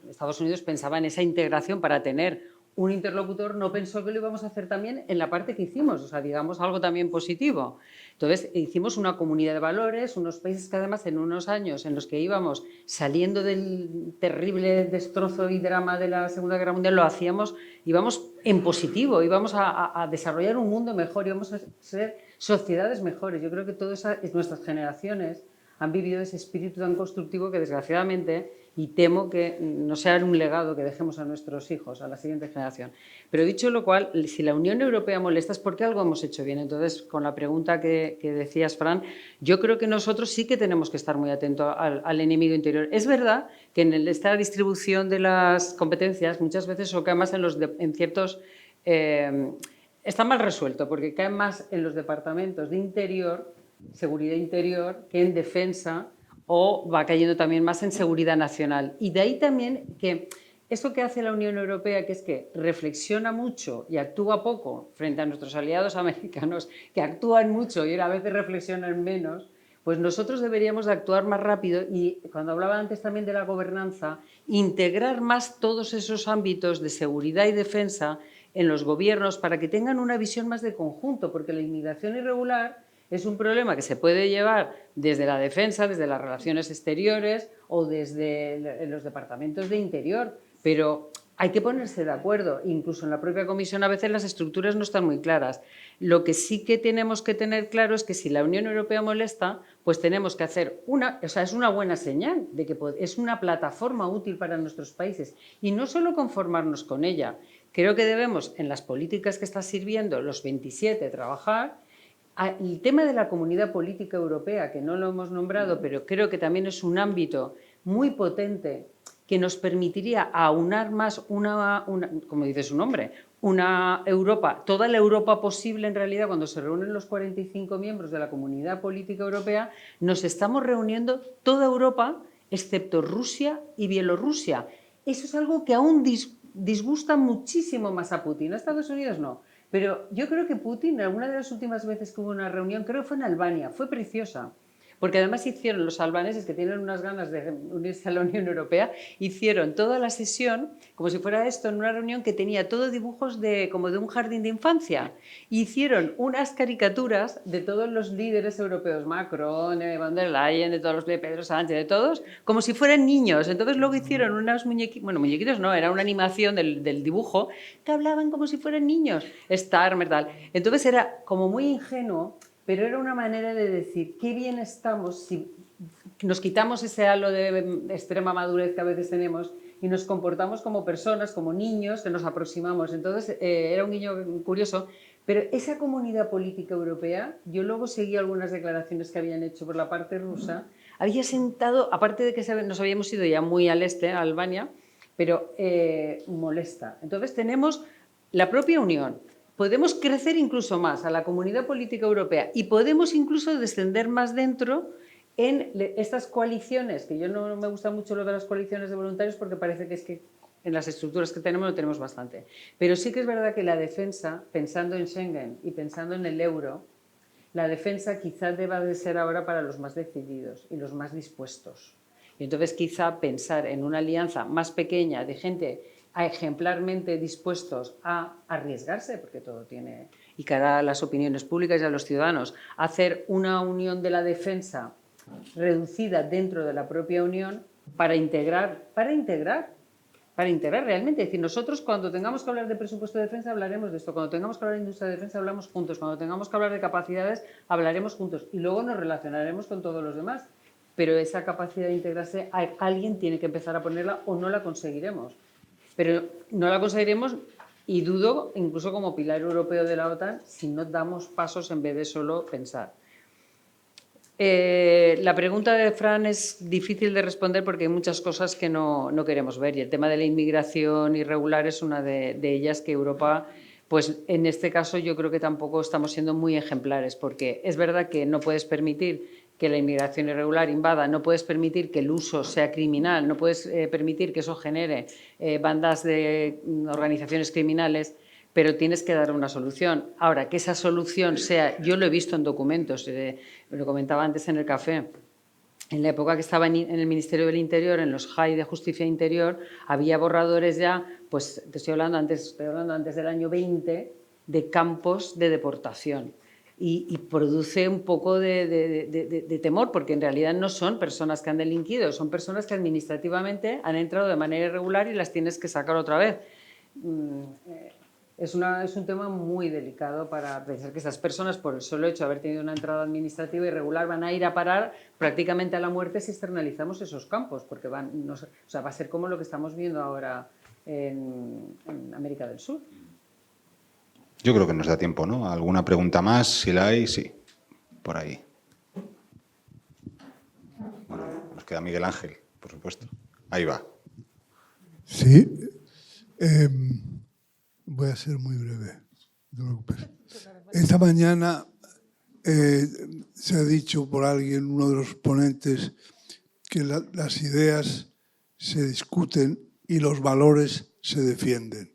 Estados Unidos pensaba en esa integración para tener un interlocutor, no pensó que lo íbamos a hacer también en la parte que hicimos, o sea, digamos algo también positivo. Entonces, hicimos una comunidad de valores, unos países que además en unos años en los que íbamos saliendo del terrible destrozo y drama de la Segunda Guerra Mundial, lo hacíamos, íbamos en positivo, íbamos a desarrollar un mundo mejor, íbamos a ser sociedades mejores. Yo creo que todas nuestras generaciones han vivido ese espíritu tan constructivo que desgraciadamente, y temo que no sea un legado que dejemos a nuestros hijos, a la siguiente generación. Pero dicho lo cual, si la Unión Europea molesta es porque algo hemos hecho bien. Entonces, con la pregunta que decías, Fran, yo creo que nosotros sí que tenemos que estar muy atentos al enemigo interior. Es verdad que en esta distribución de las competencias muchas veces o cae más en ciertos... está mal resuelto porque cae más en los departamentos de interior, seguridad interior, que en defensa, o va cayendo también más en seguridad nacional. Y de ahí también que esto que hace la Unión Europea, que es que reflexiona mucho y actúa poco frente a nuestros aliados americanos, que actúan mucho y a veces reflexionan menos, pues nosotros deberíamos de actuar más rápido y, cuando hablaba antes también de la gobernanza, integrar más todos esos ámbitos de seguridad y defensa en los gobiernos para que tengan una visión más de conjunto, porque la inmigración irregular es un problema que se puede llevar desde la defensa, desde las relaciones exteriores o desde los departamentos de interior, pero hay que ponerse de acuerdo. Incluso en la propia Comisión a veces las estructuras no están muy claras. Lo que sí que tenemos que tener claro es que si la Unión Europea molesta, pues tenemos que hacer es una buena señal de que es una plataforma útil para nuestros países y no solo conformarnos con ella. Creo que debemos, en las políticas que está sirviendo los 27, trabajar. El tema de la Comunidad Política Europea, que no lo hemos nombrado, pero creo que también es un ámbito muy potente que nos permitiría aunar más como dice su nombre, una Europa, toda la Europa posible en realidad. Cuando se reúnen los 45 miembros de la Comunidad Política Europea, nos estamos reuniendo toda Europa, excepto Rusia y Bielorrusia. Eso es algo que aún disgusta muchísimo más a Putin. A Estados Unidos no. Pero yo creo que Putin, alguna de las últimas veces que hubo una reunión, creo que fue en Albania, fue preciosa. Porque además hicieron los albaneses, que tienen unas ganas de unirse a la Unión Europea, hicieron toda la sesión como si fuera esto, en una reunión que tenía todo dibujos como de un jardín de infancia. Hicieron unas caricaturas de todos los líderes europeos, Macron, von der Leyen, de todos los de Pedro Sánchez, de todos, como si fueran niños. Entonces luego hicieron unas muñequitos, bueno, muñequitos no, era una animación del dibujo, que hablaban como si fueran niños, Starmer, tal. Entonces era como muy ingenuo, pero era una manera de decir, qué bien estamos si nos quitamos ese halo de extrema madurez que a veces tenemos y nos comportamos como personas, como niños, que nos aproximamos. Entonces, era un guiño curioso, pero esa Comunidad Política Europea, yo luego seguí algunas declaraciones que habían hecho por la parte rusa, había sentado, aparte de que nos habíamos ido ya muy al este, a Albania, pero molesta. Entonces, tenemos la propia Unión. Podemos crecer incluso más a la Comunidad Política Europea y podemos incluso descender más dentro en estas coaliciones, que yo no me gusta mucho lo de las coaliciones de voluntarios porque parece que es que en las estructuras que tenemos lo tenemos bastante. Pero sí que es verdad que la defensa, pensando en Schengen y pensando en el euro, la defensa quizá deba de ser ahora para los más decididos y los más dispuestos. Y entonces quizá pensar en una alianza más pequeña de gente ejemplarmente dispuestos a arriesgarse, porque todo tiene, y cara a las opiniones públicas y a los ciudadanos, hacer una unión de la defensa reducida dentro de la propia Unión para integrar realmente. Es decir, nosotros cuando tengamos que hablar de presupuesto de defensa hablaremos de esto, cuando tengamos que hablar de industria de defensa hablamos juntos, cuando tengamos que hablar de capacidades hablaremos juntos y luego nos relacionaremos con todos los demás. Pero esa capacidad de integrarse, alguien tiene que empezar a ponerla o no la conseguiremos. Pero no la conseguiremos y dudo, incluso como pilar europeo de la OTAN, si no damos pasos en vez de solo pensar. La pregunta de Fran es difícil de responder porque hay muchas cosas que no queremos ver y el tema de la inmigración irregular es una de ellas que Europa, pues en este caso yo creo que tampoco estamos siendo muy ejemplares porque es verdad que no puedes permitir que la inmigración irregular invada, no puedes permitir que el uso sea criminal, no puedes permitir que eso genere bandas de organizaciones criminales, pero tienes que dar una solución. Ahora, que esa solución sea, yo lo he visto en documentos, lo comentaba antes en el café, en la época que estaba en el Ministerio del Interior, en los JAI de Justicia Interior, había borradores ya, pues te estoy hablando antes del año 20, de campos de deportación. Y produce un poco de temor, porque en realidad no son personas que han delinquido, son personas que administrativamente han entrado de manera irregular y las tienes que sacar otra vez. Es un tema muy delicado para pensar que esas personas, por el solo hecho de haber tenido una entrada administrativa irregular, van a ir a parar prácticamente a la muerte si externalizamos esos campos, porque va a ser como lo que estamos viendo ahora en América del Sur. Yo creo que nos da tiempo, ¿no? ¿Alguna pregunta más? Si la hay, sí. Por ahí. Bueno, nos queda Miguel Ángel, por supuesto. Ahí va. Sí. Voy a ser muy breve. No te preocupes. Esta mañana se ha dicho por alguien, uno de los ponentes, que las ideas se discuten y los valores se defienden.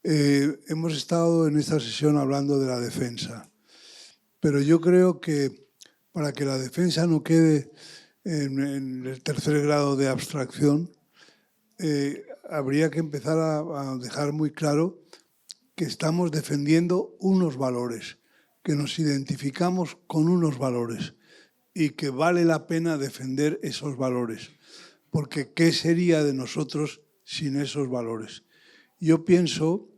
Hemos estado en esta sesión hablando de la defensa, pero yo creo que para que la defensa no quede en el tercer grado de abstracción, habría que empezar a dejar muy claro que estamos defendiendo unos valores, que nos identificamos con unos valores y que vale la pena defender esos valores, porque ¿qué sería de nosotros sin esos valores? Yo pienso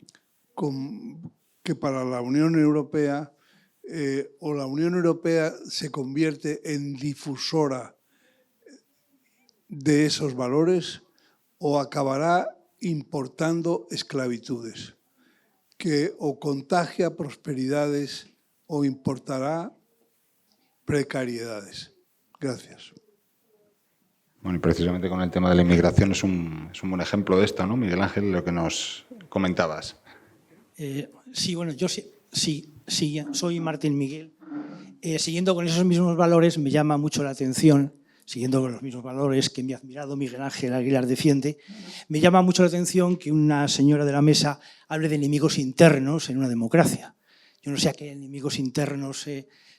que para la Unión Europea o la Unión Europea se convierte en difusora de esos valores o acabará importando esclavitudes, que o contagia prosperidades o importará precariedades. Gracias. Bueno, y precisamente con el tema de la inmigración es un buen ejemplo de esto, ¿no, Miguel Ángel, lo que nos comentabas? Sí, bueno, yo sí, soy Martín Miguel. Siguiendo con esos mismos valores, me llama mucho la atención, siguiendo con los mismos valores que mi admirado Miguel Ángel Aguilar defiende, me llama mucho la atención que una señora de la mesa hable de enemigos internos en una democracia. Yo no sé a qué enemigos internos,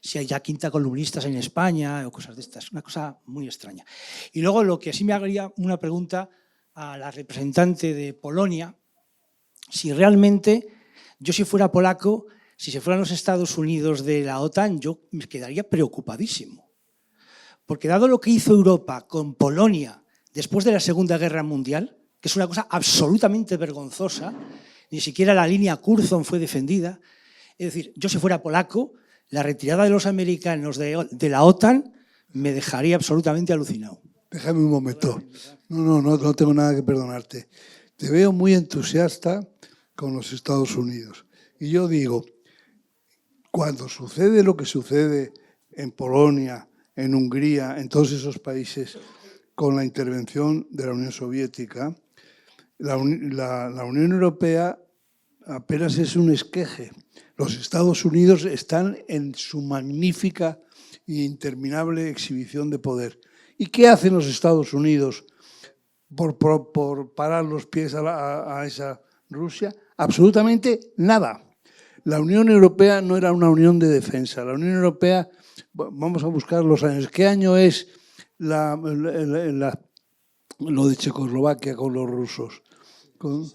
si hay ya quinta columnistas en España o cosas de estas, una cosa muy extraña. Y luego lo que sí me haría una pregunta a la representante de Polonia, si realmente yo si fuera polaco, si se fueran los Estados Unidos de la OTAN, yo me quedaría preocupadísimo. Porque dado lo que hizo Europa con Polonia después de la Segunda Guerra Mundial, que es una cosa absolutamente vergonzosa, ni siquiera la línea Curzon fue defendida, es decir, yo si fuera polaco, la retirada de los americanos de la OTAN me dejaría absolutamente alucinado. Déjame un momento. No tengo nada que perdonarte. Te veo muy entusiasta con los Estados Unidos. Y yo digo, cuando sucede lo que sucede en Polonia, en Hungría, en todos esos países, con la intervención de la Unión Soviética, la Unión Europea apenas es un esqueje. Los Estados Unidos están en su magnífica e interminable exhibición de poder. ¿Y qué hacen los Estados Unidos por parar los pies a esa Rusia? Absolutamente nada. La Unión Europea no era una unión de defensa. La Unión Europea, vamos a buscar los años. ¿Qué año es lo de Checoslovaquia con los rusos? Con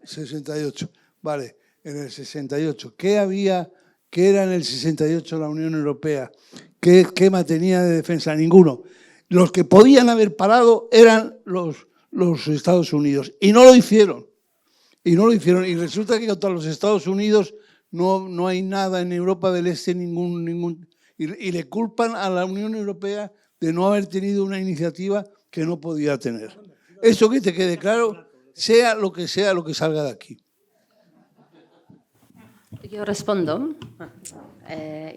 68. Vale, en el 68. ¿Qué era en el 68 la Unión Europea? ¿Qué esquema tenía de defensa? Ninguno. Los que podían haber parado eran los Estados Unidos. Y no lo hicieron. Y resulta que contra los Estados Unidos no hay nada en Europa del Este, y le culpan a la Unión Europea de no haber tenido una iniciativa que no podía tener. Eso que te quede claro, sea lo que salga de aquí. Yo respondo.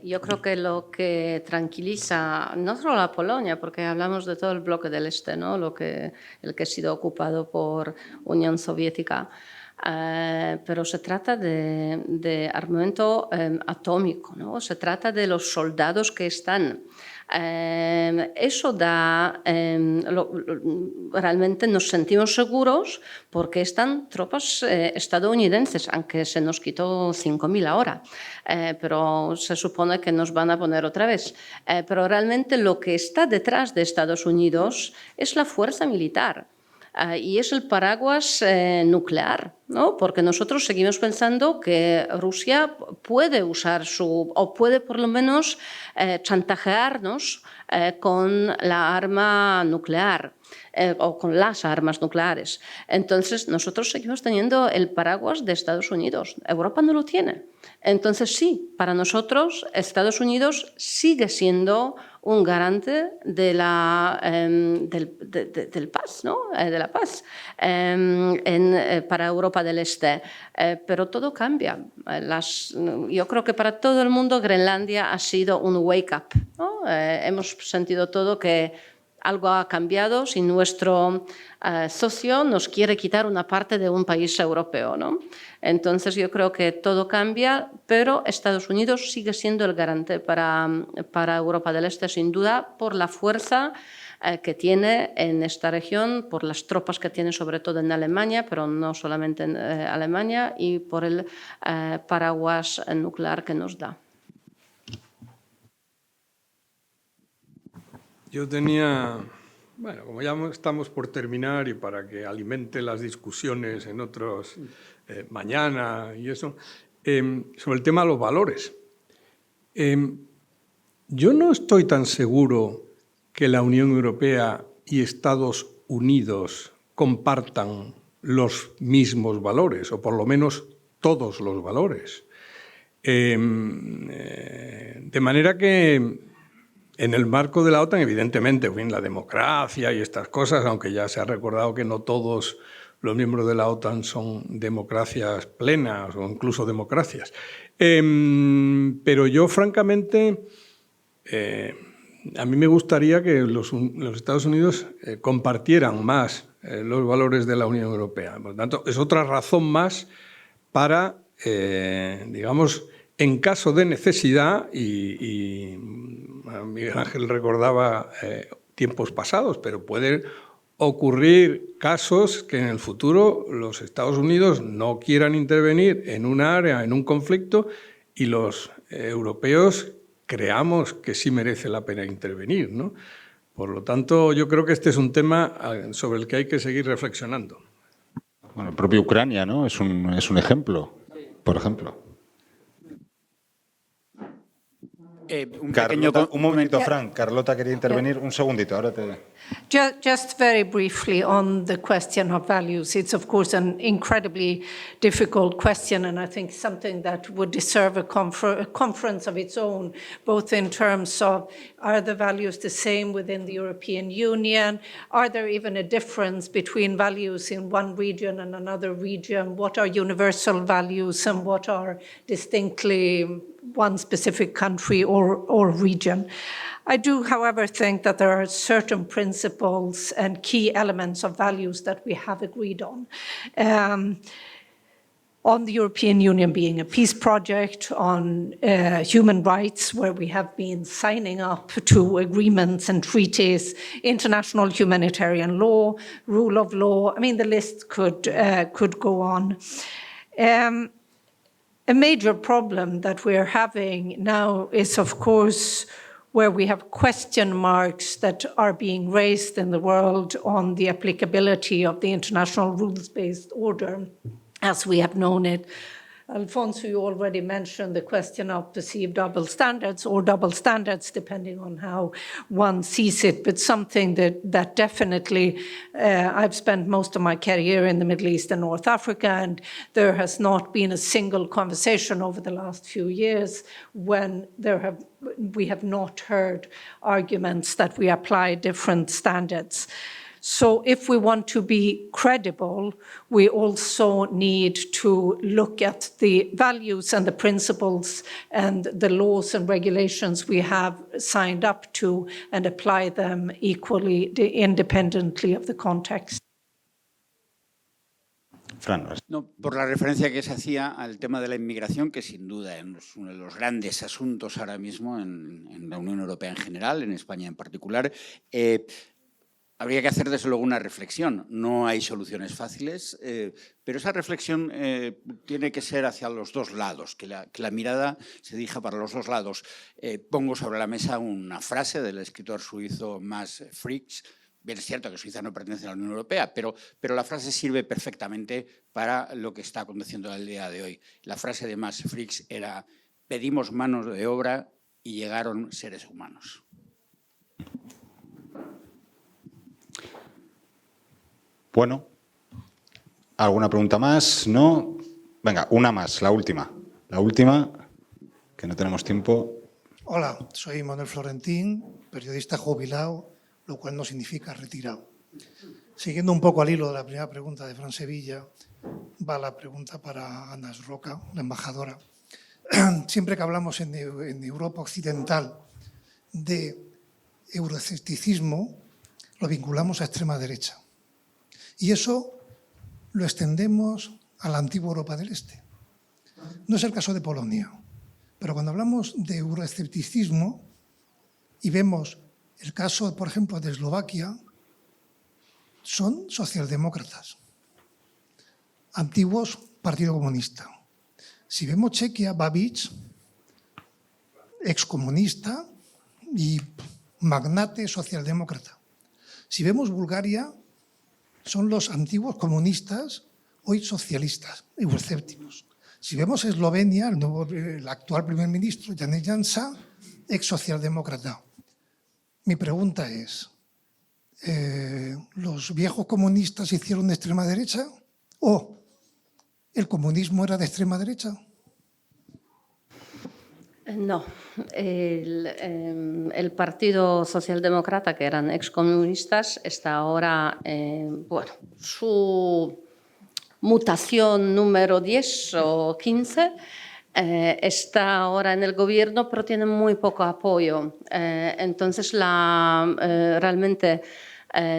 Yo creo que lo que tranquiliza no solo a Polonia, porque hablamos de todo el bloque del Este, ¿no? el que ha sido ocupado por Unión Soviética, pero se trata de armamento atómico, ¿no? Se trata de los soldados que están. Eso da, realmente nos sentimos seguros porque están tropas estadounidenses, aunque se nos quitó 5.000 ahora, pero se supone que nos van a poner otra vez. Pero realmente lo que está detrás de Estados Unidos es la fuerza militar. Y es el paraguas nuclear, ¿no? Porque nosotros seguimos pensando que Rusia puede usar o puede por lo menos chantajearnos con la arma nuclear o con las armas nucleares. Entonces nosotros seguimos teniendo el paraguas de Estados Unidos. Europa no lo tiene. Entonces sí, para nosotros Estados Unidos sigue siendo un garante de del paz, ¿no? De la paz para Europa del Este. Pero todo cambia. Yo creo que para todo el mundo Groenlandia ha sido un wake-up, ¿no? Hemos sentido todo que algo ha cambiado si nuestro socio nos quiere quitar una parte de un país europeo, ¿no? Entonces yo creo que todo cambia, pero Estados Unidos sigue siendo el garante para Europa del Este, sin duda, por la fuerza que tiene en esta región, por las tropas que tiene sobre todo en Alemania, pero no solamente en Alemania, y por el paraguas nuclear que nos da. Yo tenía, bueno, como ya estamos por terminar y para que alimente las discusiones en otros mañana y eso, sobre el tema de los valores. Yo no estoy tan seguro que la Unión Europea y Estados Unidos compartan los mismos valores, o por lo menos todos los valores. De manera que en el marco de la OTAN, evidentemente, en fin, la democracia y estas cosas, aunque ya se ha recordado que no todos los miembros de la OTAN son democracias plenas o incluso democracias. Pero yo, francamente, a mí me gustaría que los Estados Unidos compartieran más los valores de la Unión Europea. Por lo tanto, es otra razón más para, digamos, en caso de necesidad, y Miguel Ángel recordaba tiempos pasados, pero pueden ocurrir casos que en el futuro los Estados Unidos no quieran intervenir en una área, en un conflicto, y los europeos creamos que sí merece la pena intervenir, ¿no? Por lo tanto, yo creo que este es un tema sobre el que hay que seguir reflexionando. Bueno, el propio Ucrania, ¿no? Es un ejemplo, por ejemplo. Un momentito, Frank. Carlota quería intervenir. Un segundito, ahora te... Just very briefly on the question of values. It's, of course, an incredibly difficult question, and I think something that would deserve a conference of its own, both in terms of, are the values the same within the European Union? Are there even a difference between values in one region and another region? What are universal values and what are distinctly one specific country or region? I do, however, think that there are certain principles and key elements of values that we have agreed on the European Union being a peace project, on human rights, where we have been signing up to agreements and treaties, international humanitarian law, rule of law. I mean, the list could go on. A major problem that we're having now is, of course, where we have question marks that are being raised in the world on the applicability of the international rules-based order as we have known it. Alfonso, you already mentioned the question of perceived double standards, or double standards, depending on how one sees it, but something that definitely, I've spent most of my career in the Middle East and North Africa, and there has not been a single conversation over the last few years when we have not heard arguments that we apply different standards. So if we want to be credible, we also need to look at the values and the principles and the laws and regulations we have signed up to and apply them equally, independently of the context. No, por la referencia que se hacía al tema de la inmigración, que sin duda es uno de los grandes asuntos ahora mismo en la Unión Europea en general, en España en particular. Habría que hacer, desde luego, una reflexión. No hay soluciones fáciles, pero esa reflexión tiene que ser hacia los dos lados, que la mirada se dirija para los dos lados. Pongo sobre la mesa una frase del escritor suizo Max Frisch. Bien, es cierto que Suiza no pertenece a la Unión Europea, pero la frase sirve perfectamente para lo que está aconteciendo el día de hoy. La frase de Max Frisch era: pedimos manos de obra y llegaron seres humanos. Bueno, ¿alguna pregunta más? ¿No? Venga, una más, la última. La última, que no tenemos tiempo. Hola, soy Manuel Florentín, periodista jubilado, lo cual no significa retirado. Siguiendo un poco al hilo de la primera pregunta de Fran Sevilla, va la pregunta para Ana Roca, la embajadora. Siempre que hablamos en Europa Occidental de euroescepticismo, lo vinculamos a extrema derecha. Y eso lo extendemos a la antigua Europa del Este. No es el caso de Polonia, pero cuando hablamos de euroescepticismo y vemos el caso, por ejemplo, de Eslovaquia, son socialdemócratas, antiguos Partido Comunista. Si vemos Chequia, Babiš, excomunista y magnate socialdemócrata. Si vemos Bulgaria, son los antiguos comunistas, hoy socialistas, euroscépticos. Si vemos Eslovenia, el actual primer ministro, Janez Janša, ex socialdemócrata. Mi pregunta es, ¿los viejos comunistas hicieron de extrema derecha o el comunismo era de extrema derecha? No, el Partido Socialdemócrata, que eran excomunistas, está ahora, bueno, su mutación número 10 o 15, está ahora en el gobierno, pero tiene muy poco apoyo. Entonces, realmente,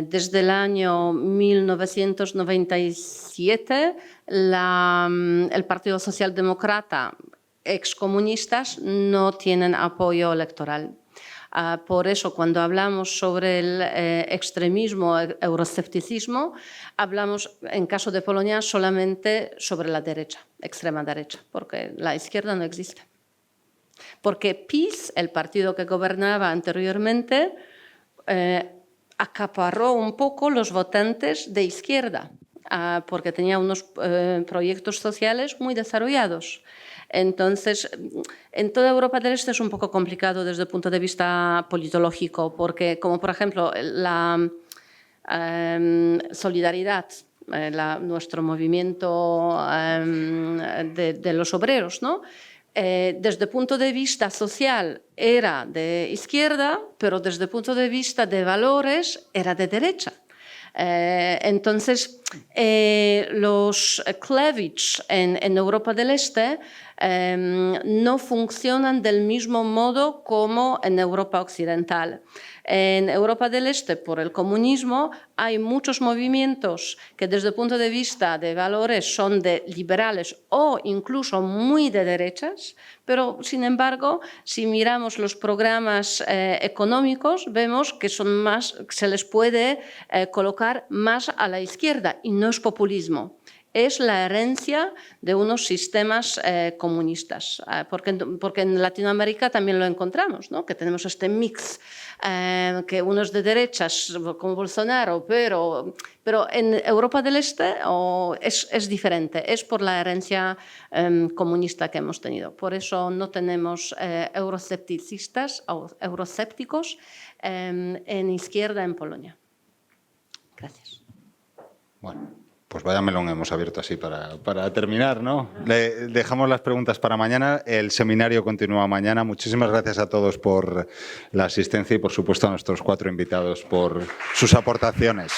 desde el año 1997, el Partido Socialdemócrata excomunistas no tienen apoyo electoral. Por eso, cuando hablamos sobre el extremismo, euroscepticismo, hablamos, en caso de Polonia, solamente sobre la derecha, extrema derecha, porque la izquierda no existe. Porque PiS, el partido que gobernaba anteriormente, acaparó un poco los votantes de izquierda, porque tenía unos proyectos sociales muy desarrollados. Entonces, en toda Europa del Este es un poco complicado desde el punto de vista politológico, porque, como por ejemplo, la Solidaridad, nuestro movimiento de los obreros, ¿no? Desde el punto de vista social era de izquierda, pero desde el punto de vista de valores era de derecha. Entonces, los Klevich en Europa del Este no funcionan del mismo modo como en Europa Occidental. En Europa del Este, por el comunismo, hay muchos movimientos que desde el punto de vista de valores son de liberales o incluso muy de derechas, pero sin embargo, si miramos los programas económicos, vemos que son más, se les puede colocar más a la izquierda y no es populismo. Es la herencia de unos sistemas comunistas, porque en Latinoamérica también lo encontramos, ¿no? Que tenemos este mix, que uno es de derechas, como Bolsonaro, pero en Europa del Este es diferente, es por la herencia comunista que hemos tenido. Por eso no tenemos euroscepticistas o euroscépticos en izquierda en Polonia. Gracias. Bueno. Pues vaya melón hemos abierto así para terminar, ¿no? Le dejamos las preguntas para mañana. El seminario continúa mañana. Muchísimas gracias a todos por la asistencia y, por supuesto, a nuestros 4 invitados por sus aportaciones.